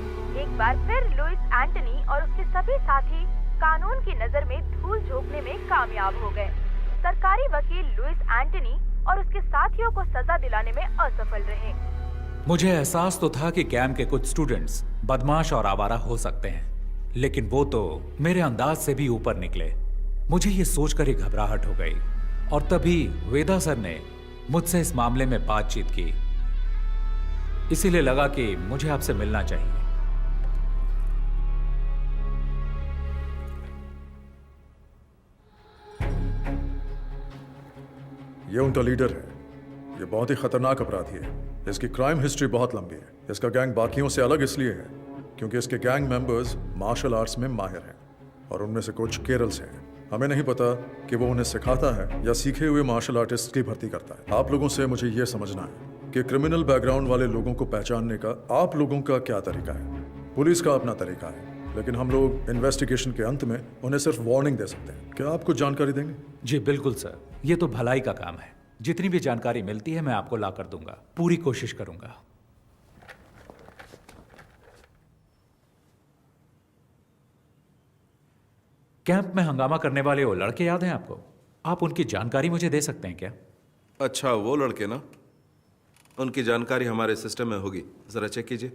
एक बार फिर लुइस एंटनी और उसके सभी साथी कानून की नजर में धूल झोंकने में कामयाब हो गए। सरकारी वकील लुइस एंटनी और उसके साथियों को सजा दिलाने में असफल रहे। मुझे एहसास तो था कि कैंप के कुछ स्टूडेंट्स बदमाश और आवारा हो सकते हैं, लेकिन वो तो मेरे अंदाज से भी ऊपर निकले। मुझे ये सोचकर ही घबराहट हो गई और तभी वेदा सर ने मुझसे इस मामले में बातचीत की। इसीलिए लगा कि मुझे आपसे मिलना चाहिए। ये उनका लीडर है। ये बहुत ही खतरनाक अपराधी है। इसकी क्राइम हिस्ट्री बहुत लंबी है। इसका गैंग बाकियों से अलग इसलिए है क्योंकि इसके गैंग मेंबर्स मार्शल आर्ट्स में माहिर हैं और उनमें से कुछ केरल से हैं। हमें नहीं पता कि वो उन्हें सिखाता है या सीखे हुए मार्शल आर्टिस्ट की भर्ती करता है। आप लोगों से मुझे ये समझना है कि क्रिमिनल बैकग्राउंड वाले लोगों को पहचानने का आप लोगों का क्या तरीका है। पुलिस का अपना तरीका है, लेकिन हम लोग इन्वेस्टिगेशन के अंत में उन्हें सिर्फ वार्निंग दे सकते हैं। क्या आप कुछ जानकारी देंगे? जी बिल्कुल सर, ये तो भलाई का काम है। जितनी भी जानकारी मिलती है मैं आपको ला कर दूंगा। पूरी कोशिश करूंगा। कैंप में हंगामा करने वाले वो लड़के याद हैं आपको? आप उनकी जानकारी मुझे दे सकते हैं क्या? अच्छा, वो लड़के ना, उनकी जानकारी हमारे सिस्टम में होगी, जरा चेक कीजिए।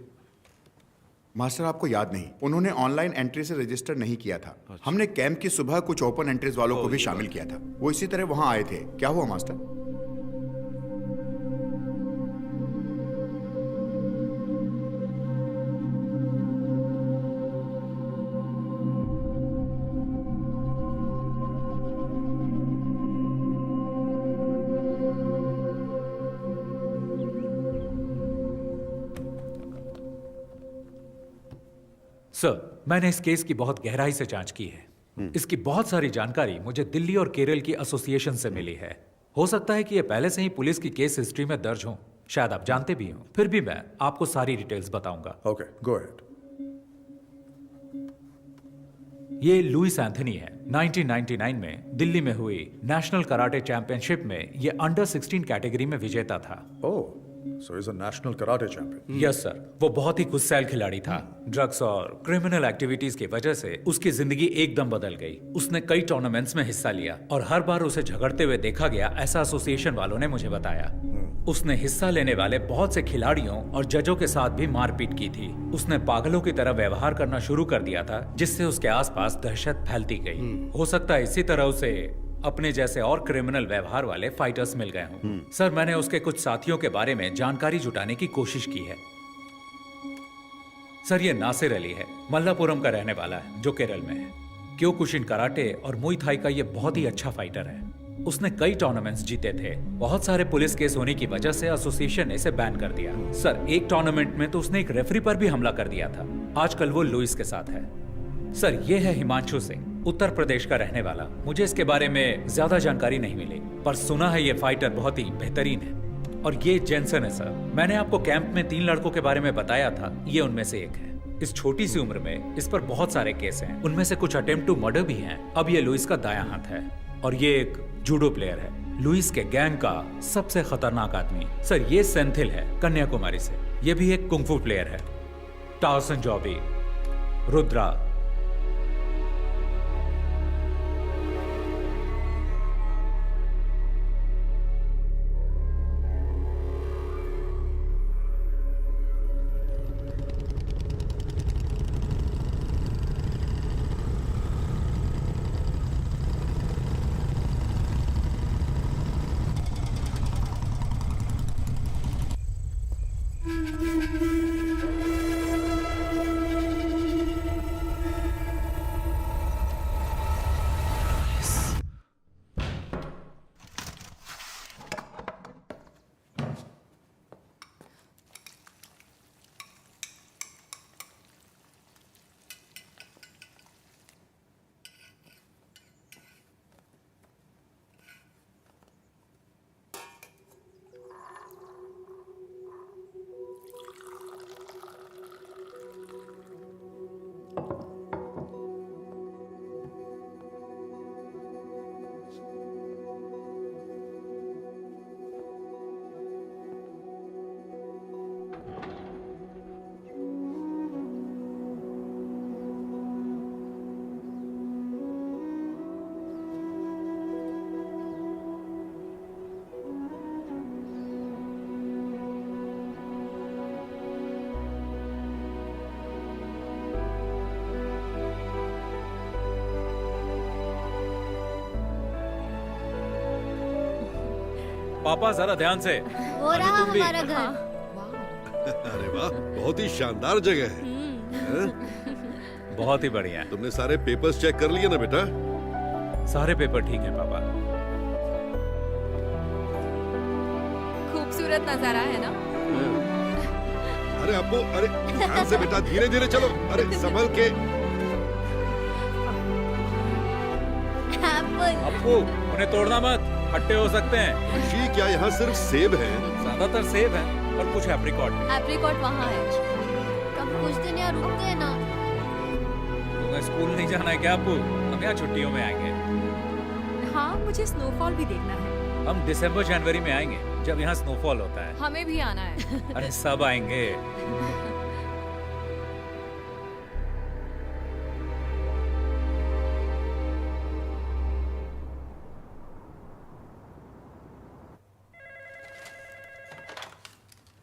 मास्टर, आपको याद नहीं, उन्होंने ऑनलाइन एंट्री से रजिस्टर नहीं किया था। हमने कैंप की सुबह कुछ ओपन एंट्रीज वालों को भी शामिल किया था। वो इसी तरह वहां आए थे। क्या हुआ मास्टर? सर, मैंने इस केस की बहुत गहराई से जांच की है। इसकी बहुत सारी जानकारी मुझे दिल्ली और केरल की एसोसिएशन से मिली है। हो सकता है कि ये पहले से ही पुलिस की केस हिस्ट्री में दर्ज हो, शायद आप जानते भी हो। फिर भी मैं आपको सारी डिटेल्स बताऊंगा। Okay, go ahead. ये लुइस एंथनी है। 1999 में दिल्ली में हुई नेशनल कराटे चैंपियनशिप में ये अंडर 16 कैटेगरी में विजेता था। Oh, so is a national karate champion. Yes sir, वो बहुत ही गुस्सैल खिलाड़ी था। ड्रग्स और क्रिमिनल एक्टिविटीज की वजह से उसकी जिंदगी एकदम बदल गई। उसने कई टूर्नामेंट्स में हिस्सा लिया और हर बार उसे झगड़ते हुए देखा गया, ऐसा एसोसिएशन वालों ने मुझे बताया। उसने हिस्सा लेने वाले बहुत से खिलाड़ियों और जजों के साथ भी मारपीट की थी। उसने पागलों की तरह व्यवहार करना शुरू कर दिया था, जिससे उसके आसपास दहशत फैलती गई। हो सकता है इसी तरह उसे अपने जैसे और क्रिमिनल व्यवहार वाले फाइटर्स मिल गए हों। सर, मैंने उसके कुछ साथियों के बारे में जानकारी जुटाने की कोशिश की है। सर, ये नासिर अली है, मल्लापुरम का रहने वाला है, जो केरल में है। क्योकुशिन कराटे और मुई थाई का ये बहुत ही अच्छा फाइटर है। उसने कई टूर्नामेंट्स जीते थे। बहुत सारे पुलिस केस होने की वजह से एसोसिएशन ने इसे बैन कर दिया। सर, एक टूर्नामेंट में तो उसने एक रेफरी पर भी हमला कर दिया था। आजकल वो लुइस के साथ है। सर, ये है हिमांशु सिंह, उत्तर प्रदेश का रहने वाला। मुझे इसके बारे में ज्यादा जानकारी नहीं मिली, पर सुना है ये फाइटर बहुत ही बेहतरीन है। और ये जेंसन है सर। मैंने आपको कैंप में 3 लड़कों के बारे में बताया था, ये उनमें से एक है। इस छोटी सी उम्र में इस पर बहुत सारे केस हैं, उनमें से कुछ अटेम्प्ट टू मर्डर भी हैं। अब ये लुइस का दायां हाथ है और ये एक जूडो प्लेयर है। लुइस के गैंग का सबसे खतरनाक आदमी सर ये सेंथिल है, कन्याकुमारी से। ये भी एक कुंफू प्लेयर है। टाउसन जॉबी, रुद्रा। पापा जरा ध्यान से। वो रहा हमारा घर। अरे वाह, बहुत ही शानदार जगह है। बहुत ही बढ़िया। तुमने सारे पेपर्स चेक कर लिए ना बेटा? सारे पेपर ठीक है पापा। खूबसूरत नजारा है ना? अरे अप्पू, अरे ध्यान से बेटा, धीरे धीरे चलो। अरे संभल के। अप्पू, उन्हें तोड़ना मत, खट्टे हो सकते हैं। ऋषि, क्या यहाँ सिर्फ सेब है? ज्यादातर सेब है और कुछ एप्रिकॉट। एप्रिकॉट वहाँ है। कब कुछ दिन यहाँ रुकते हैं ना। तुम्हें स्कूल नहीं जाना है क्या अप्पू? हम यहाँ छुट्टियों में आएंगे। हाँ, मुझे स्नोफॉल भी देखना है। हम दिसंबर जनवरी में आएंगे, जब यहाँ स्नोफॉल होता है। हमें भी आना है। अरे सब आएंगे।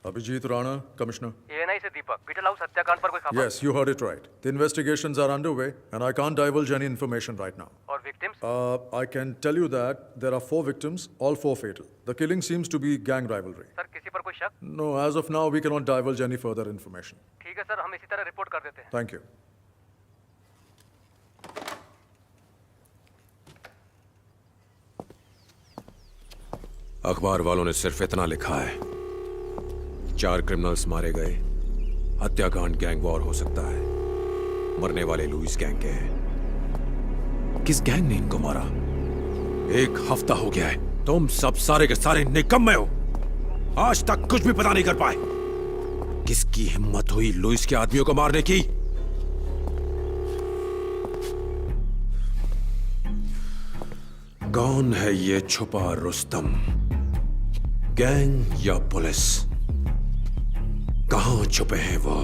Abhijit Rana, Commissioner. ANI से दीपक, बीटल हाउस हत्याकांड पर कोई खबर? Yes, you heard it right. The investigations are underway, and I can't divulge any information right now. और victims? I can tell you that there are 4 victims, all 4 fatal. The killing seems to be gang rivalry. Sir, किसी पर कोई शक? No, as of now, we cannot divulge any further information. ठीक है sir, हम इसी तरह रिपोर्ट कर देते हैं। Thank you. अखबार वालों ने सिर्फ इतना लिखा है, 4 क्रिमिनल्स मारे गए, हत्याकांड गैंग वॉर हो सकता है, मरने वाले लुइस गैंग के हैं। किस गैंग ने इनको मारा? 1 हफ्ता हो गया है, तुम सब सारे के सारे निकम्मे हो, आज तक कुछ भी पता नहीं कर पाए। किसकी हिम्मत हुई लुइस के आदमियों को मारने की? कौन है ये छुपा रुस्तम? गैंग या पुलिस? कहां छुपे हैं वो?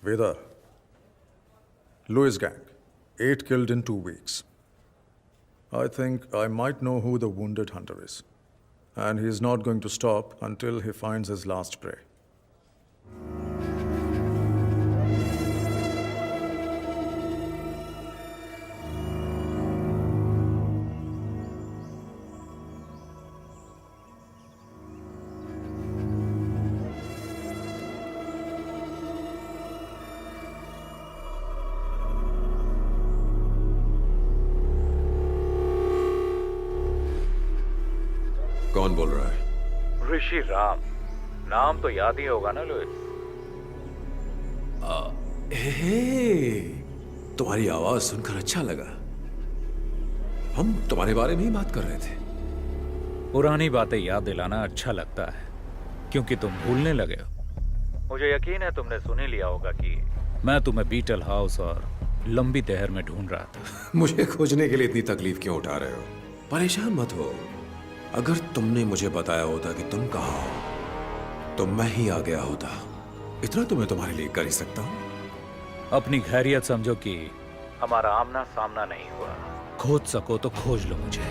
Vedar, Lewis gang, 8 killed in 2 weeks. I think I might know who the wounded hunter is. And he's not going to stop until he finds his last prey. कौन बोल रहा है? ऋषि राम। नाम तो याद ही होगा ना लुइस? तुम्हारी आवाज सुनकर अच्छा लगा। हम तुम्हारे बारे में ही बात कर रहे थे। पुरानी बातें याद दिलाना अच्छा लगता है, क्योंकि तुम भूलने लगे हो। मुझे यकीन है तुमने सुन ही लिया होगा कि मैं तुम्हें बीटल हाउस और लंबी तहर में ढूंढ रहा था। मुझे खोजने के लिए इतनी तकलीफ क्यों उठा रहे हो? परेशान मत हो। अगर तुमने मुझे बताया होता कि तुम कहाँ हो, तो मैं ही आ गया होता। इतना तो मैं तुम्हारे लिए कर ही सकता हूँ। अपनी खैरियत समझो कि हमारा आमना सामना नहीं हुआ। खोज सको तो खोज लो मुझे।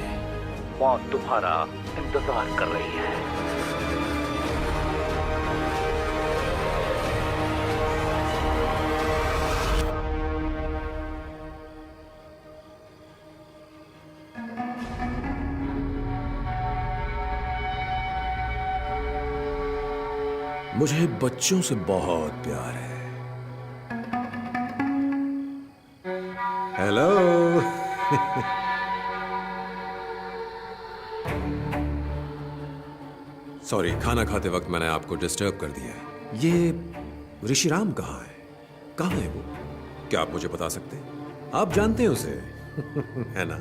मौत तुम्हारा इंतजार कर रही है। मुझे बच्चों से बहुत प्यार है। हेलो। सॉरी, खाना खाते वक्त मैंने आपको डिस्टर्ब कर दिया। ये ऋषिराम कहाँ है? कहाँ है वो? क्या आप मुझे बता सकते हैं? आप जानते हैं उसे है ना?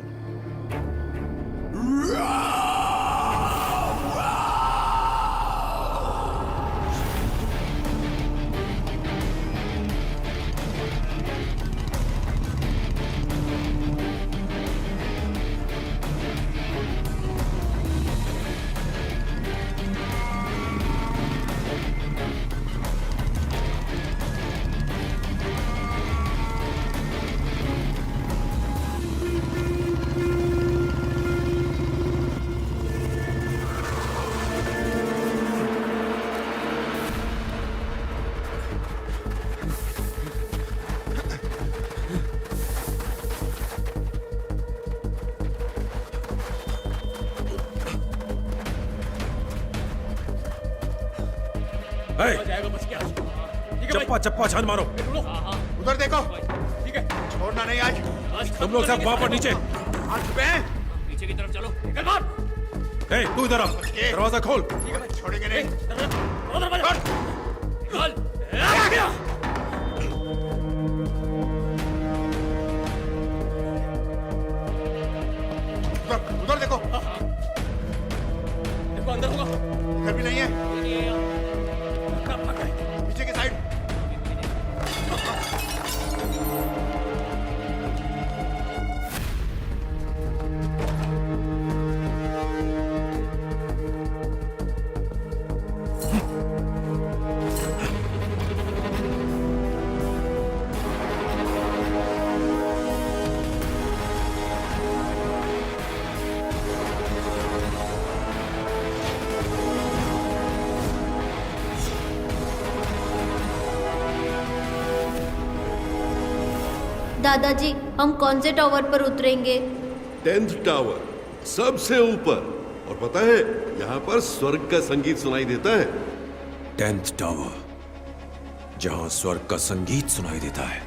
चप्पा चप्पा छान मारो। उधर देखो। ठीक है, छोड़ना नहीं आज। तुम लोग सब वहां पर नीचे। पीछे की तरफ चलो। निकल बाहर। ए, तू इधर आ। दरवाजा खोल। छोड़ेंगे नहीं। उधर देखो। देखो अंदर होगा। इधर भी नहीं है। पीछे की साइड। दादाजी, हम कौन से टावर पर उतरेंगे? 10th टावर, सबसे ऊपर। और पता है, यहाँ पर स्वर्ग का संगीत सुनाई देता है। 10th टावर, जहां स्वर्ग का संगीत सुनाई देता है।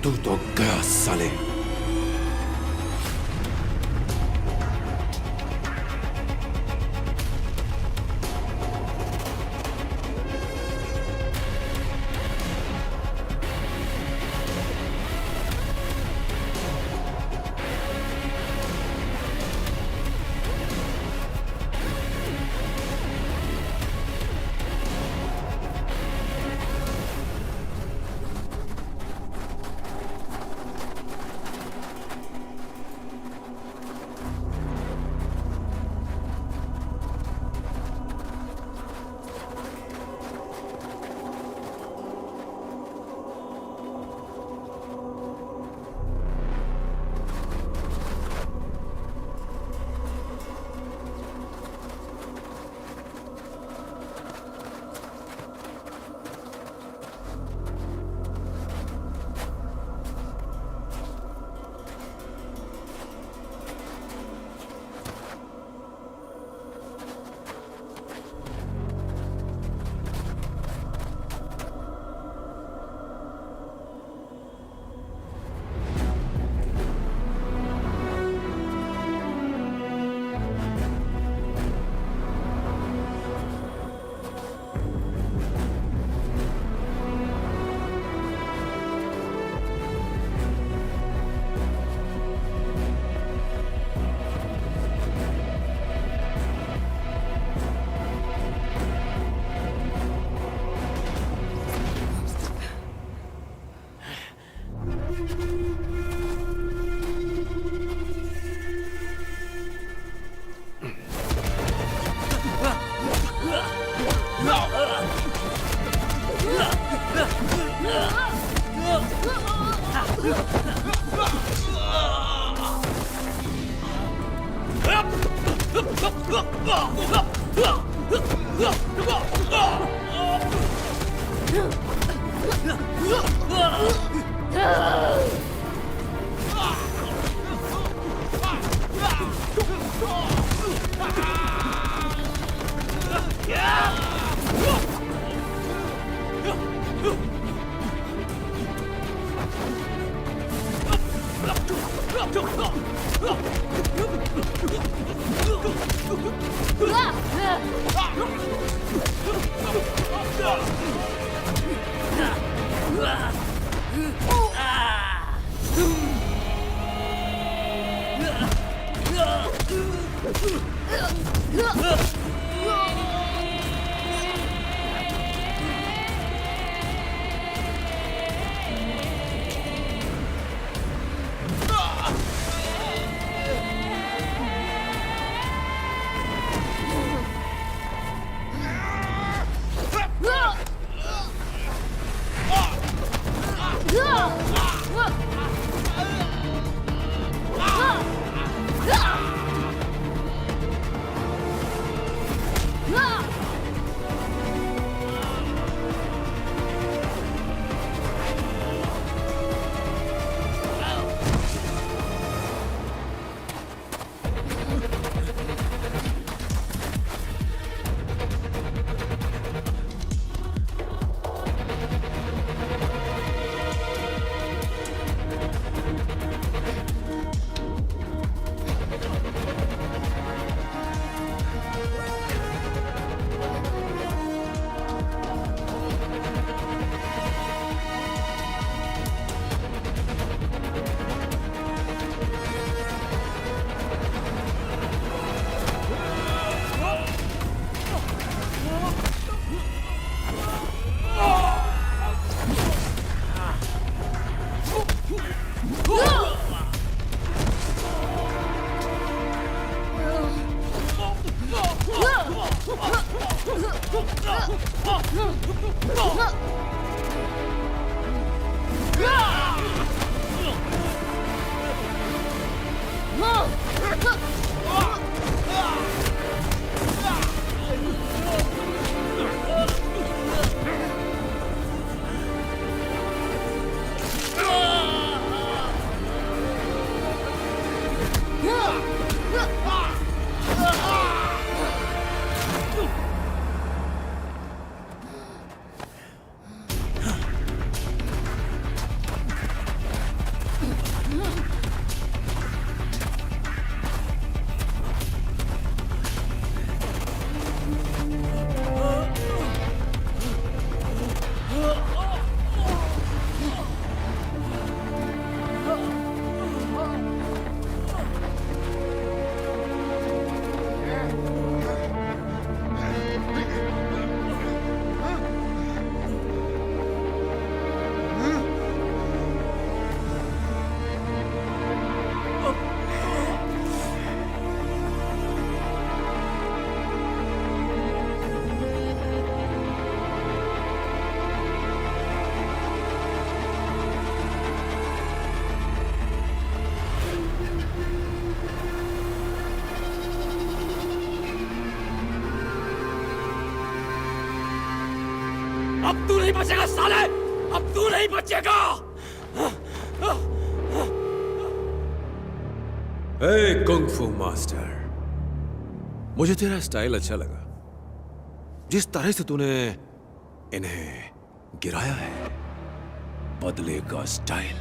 तू तो गया साले। Yeah! अब तू नहीं बचेगा साले, अब तू नहीं बचेगा। ए कुंग-फू मास्टर, मुझे तेरा स्टाइल अच्छा लगा। जिस तरह से तूने इन्हें गिराया है, बदले का स्टाइल।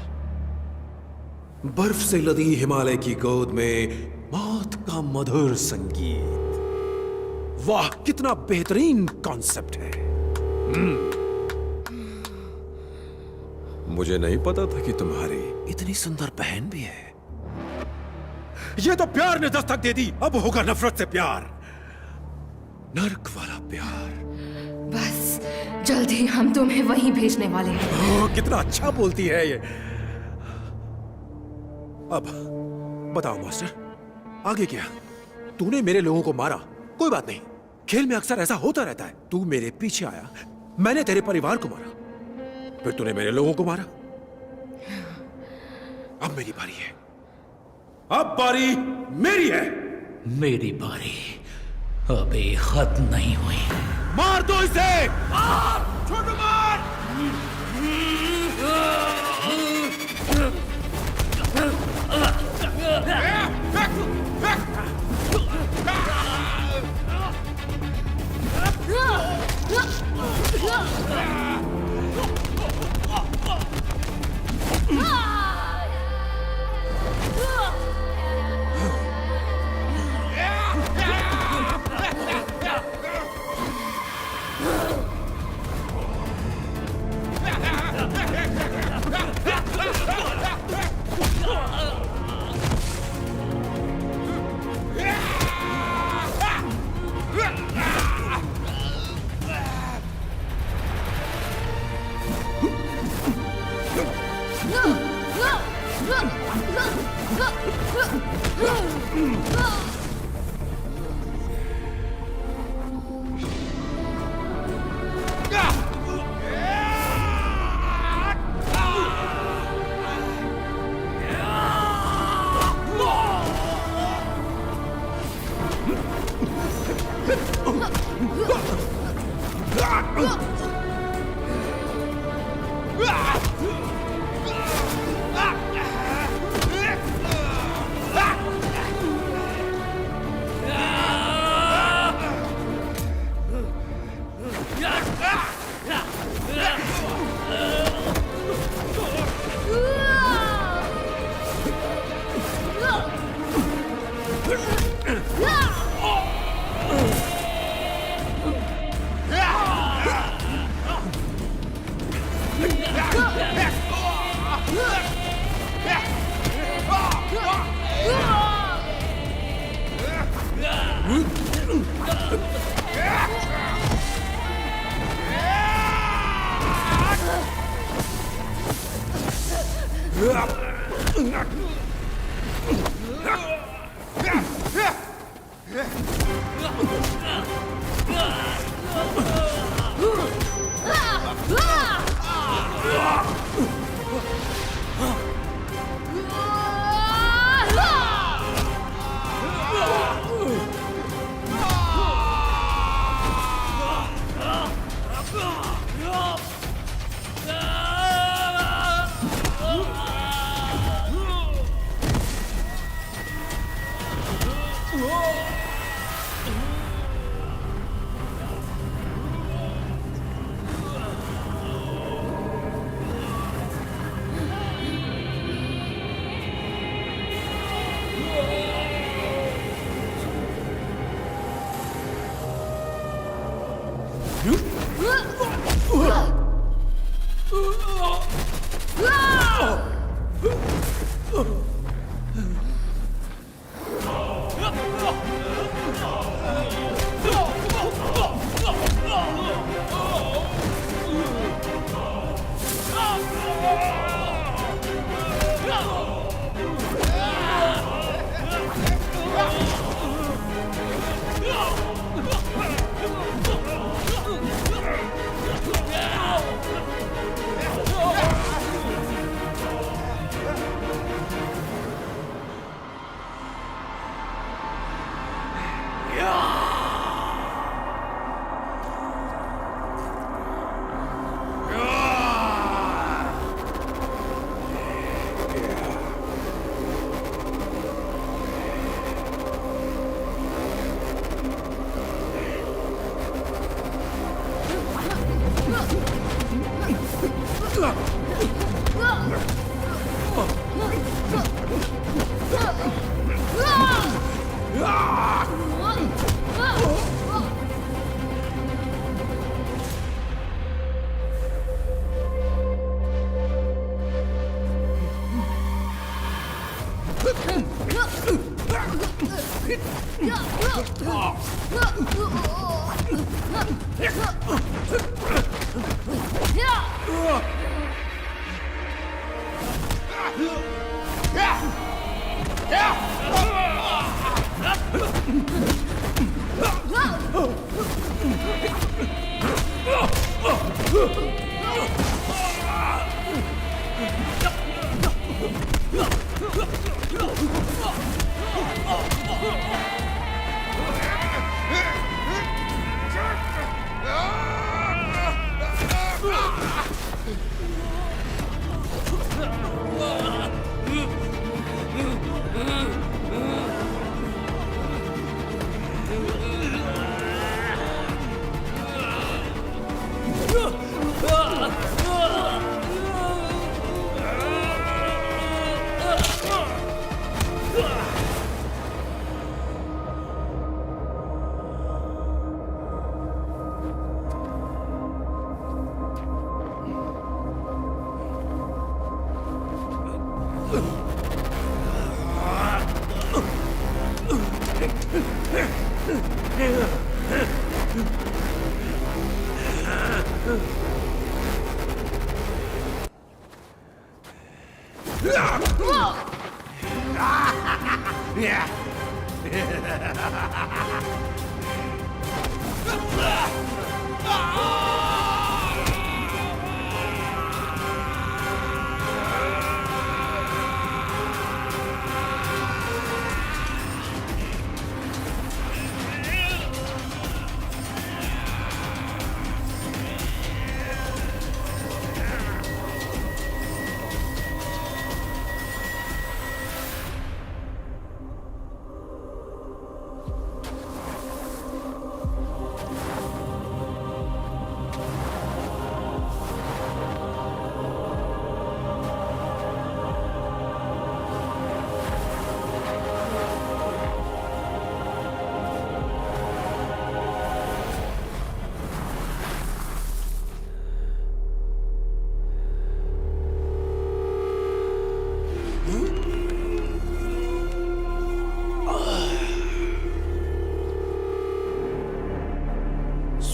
बर्फ से लदी हिमालय की गोद में मौत का मधुर संगीत। वाह, कितना बेहतरीन कॉन्सेप्ट है। मुझे नहीं पता था कि तुम्हारी इतनी सुंदर बहन भी है। ये तो प्यार ने दस्तक दे दी, अब होगा नफरत से प्यार, नर्क वाला प्यार। बस जल्दी हम तुम्हें वहीं भेजने वाले हैं। ओह, कितना अच्छा बोलती है ये। अब बताओ मास्टर, आगे क्या? तूने मेरे लोगों को मारा, कोई बात नहीं, खेल में अक्सर ऐसा होता रहता है। तू मेरे पीछे आया, मैंने तेरे परिवार को मारा, फिर तूने मेरे लोगों को मारा। अब मेरी बारी है, अब बारी मेरी है। मेरी बारी अभी खत्म नहीं हुई। मार दो इसे, मार, छोटू मार।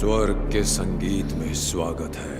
स्वर्ग के संगीत में स्वागत है।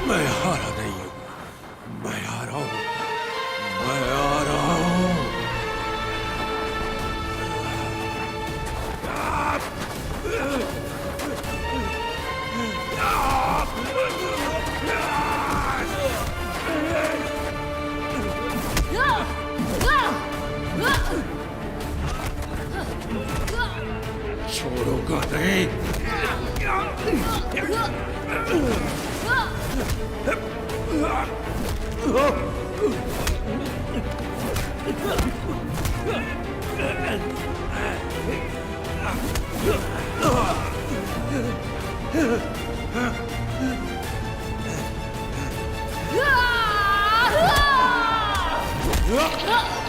मैं हारा नहीं हूं, मैं आ रहा हूं, मैं आ रहा हूं। छोड़ूंगा नहीं। Ah!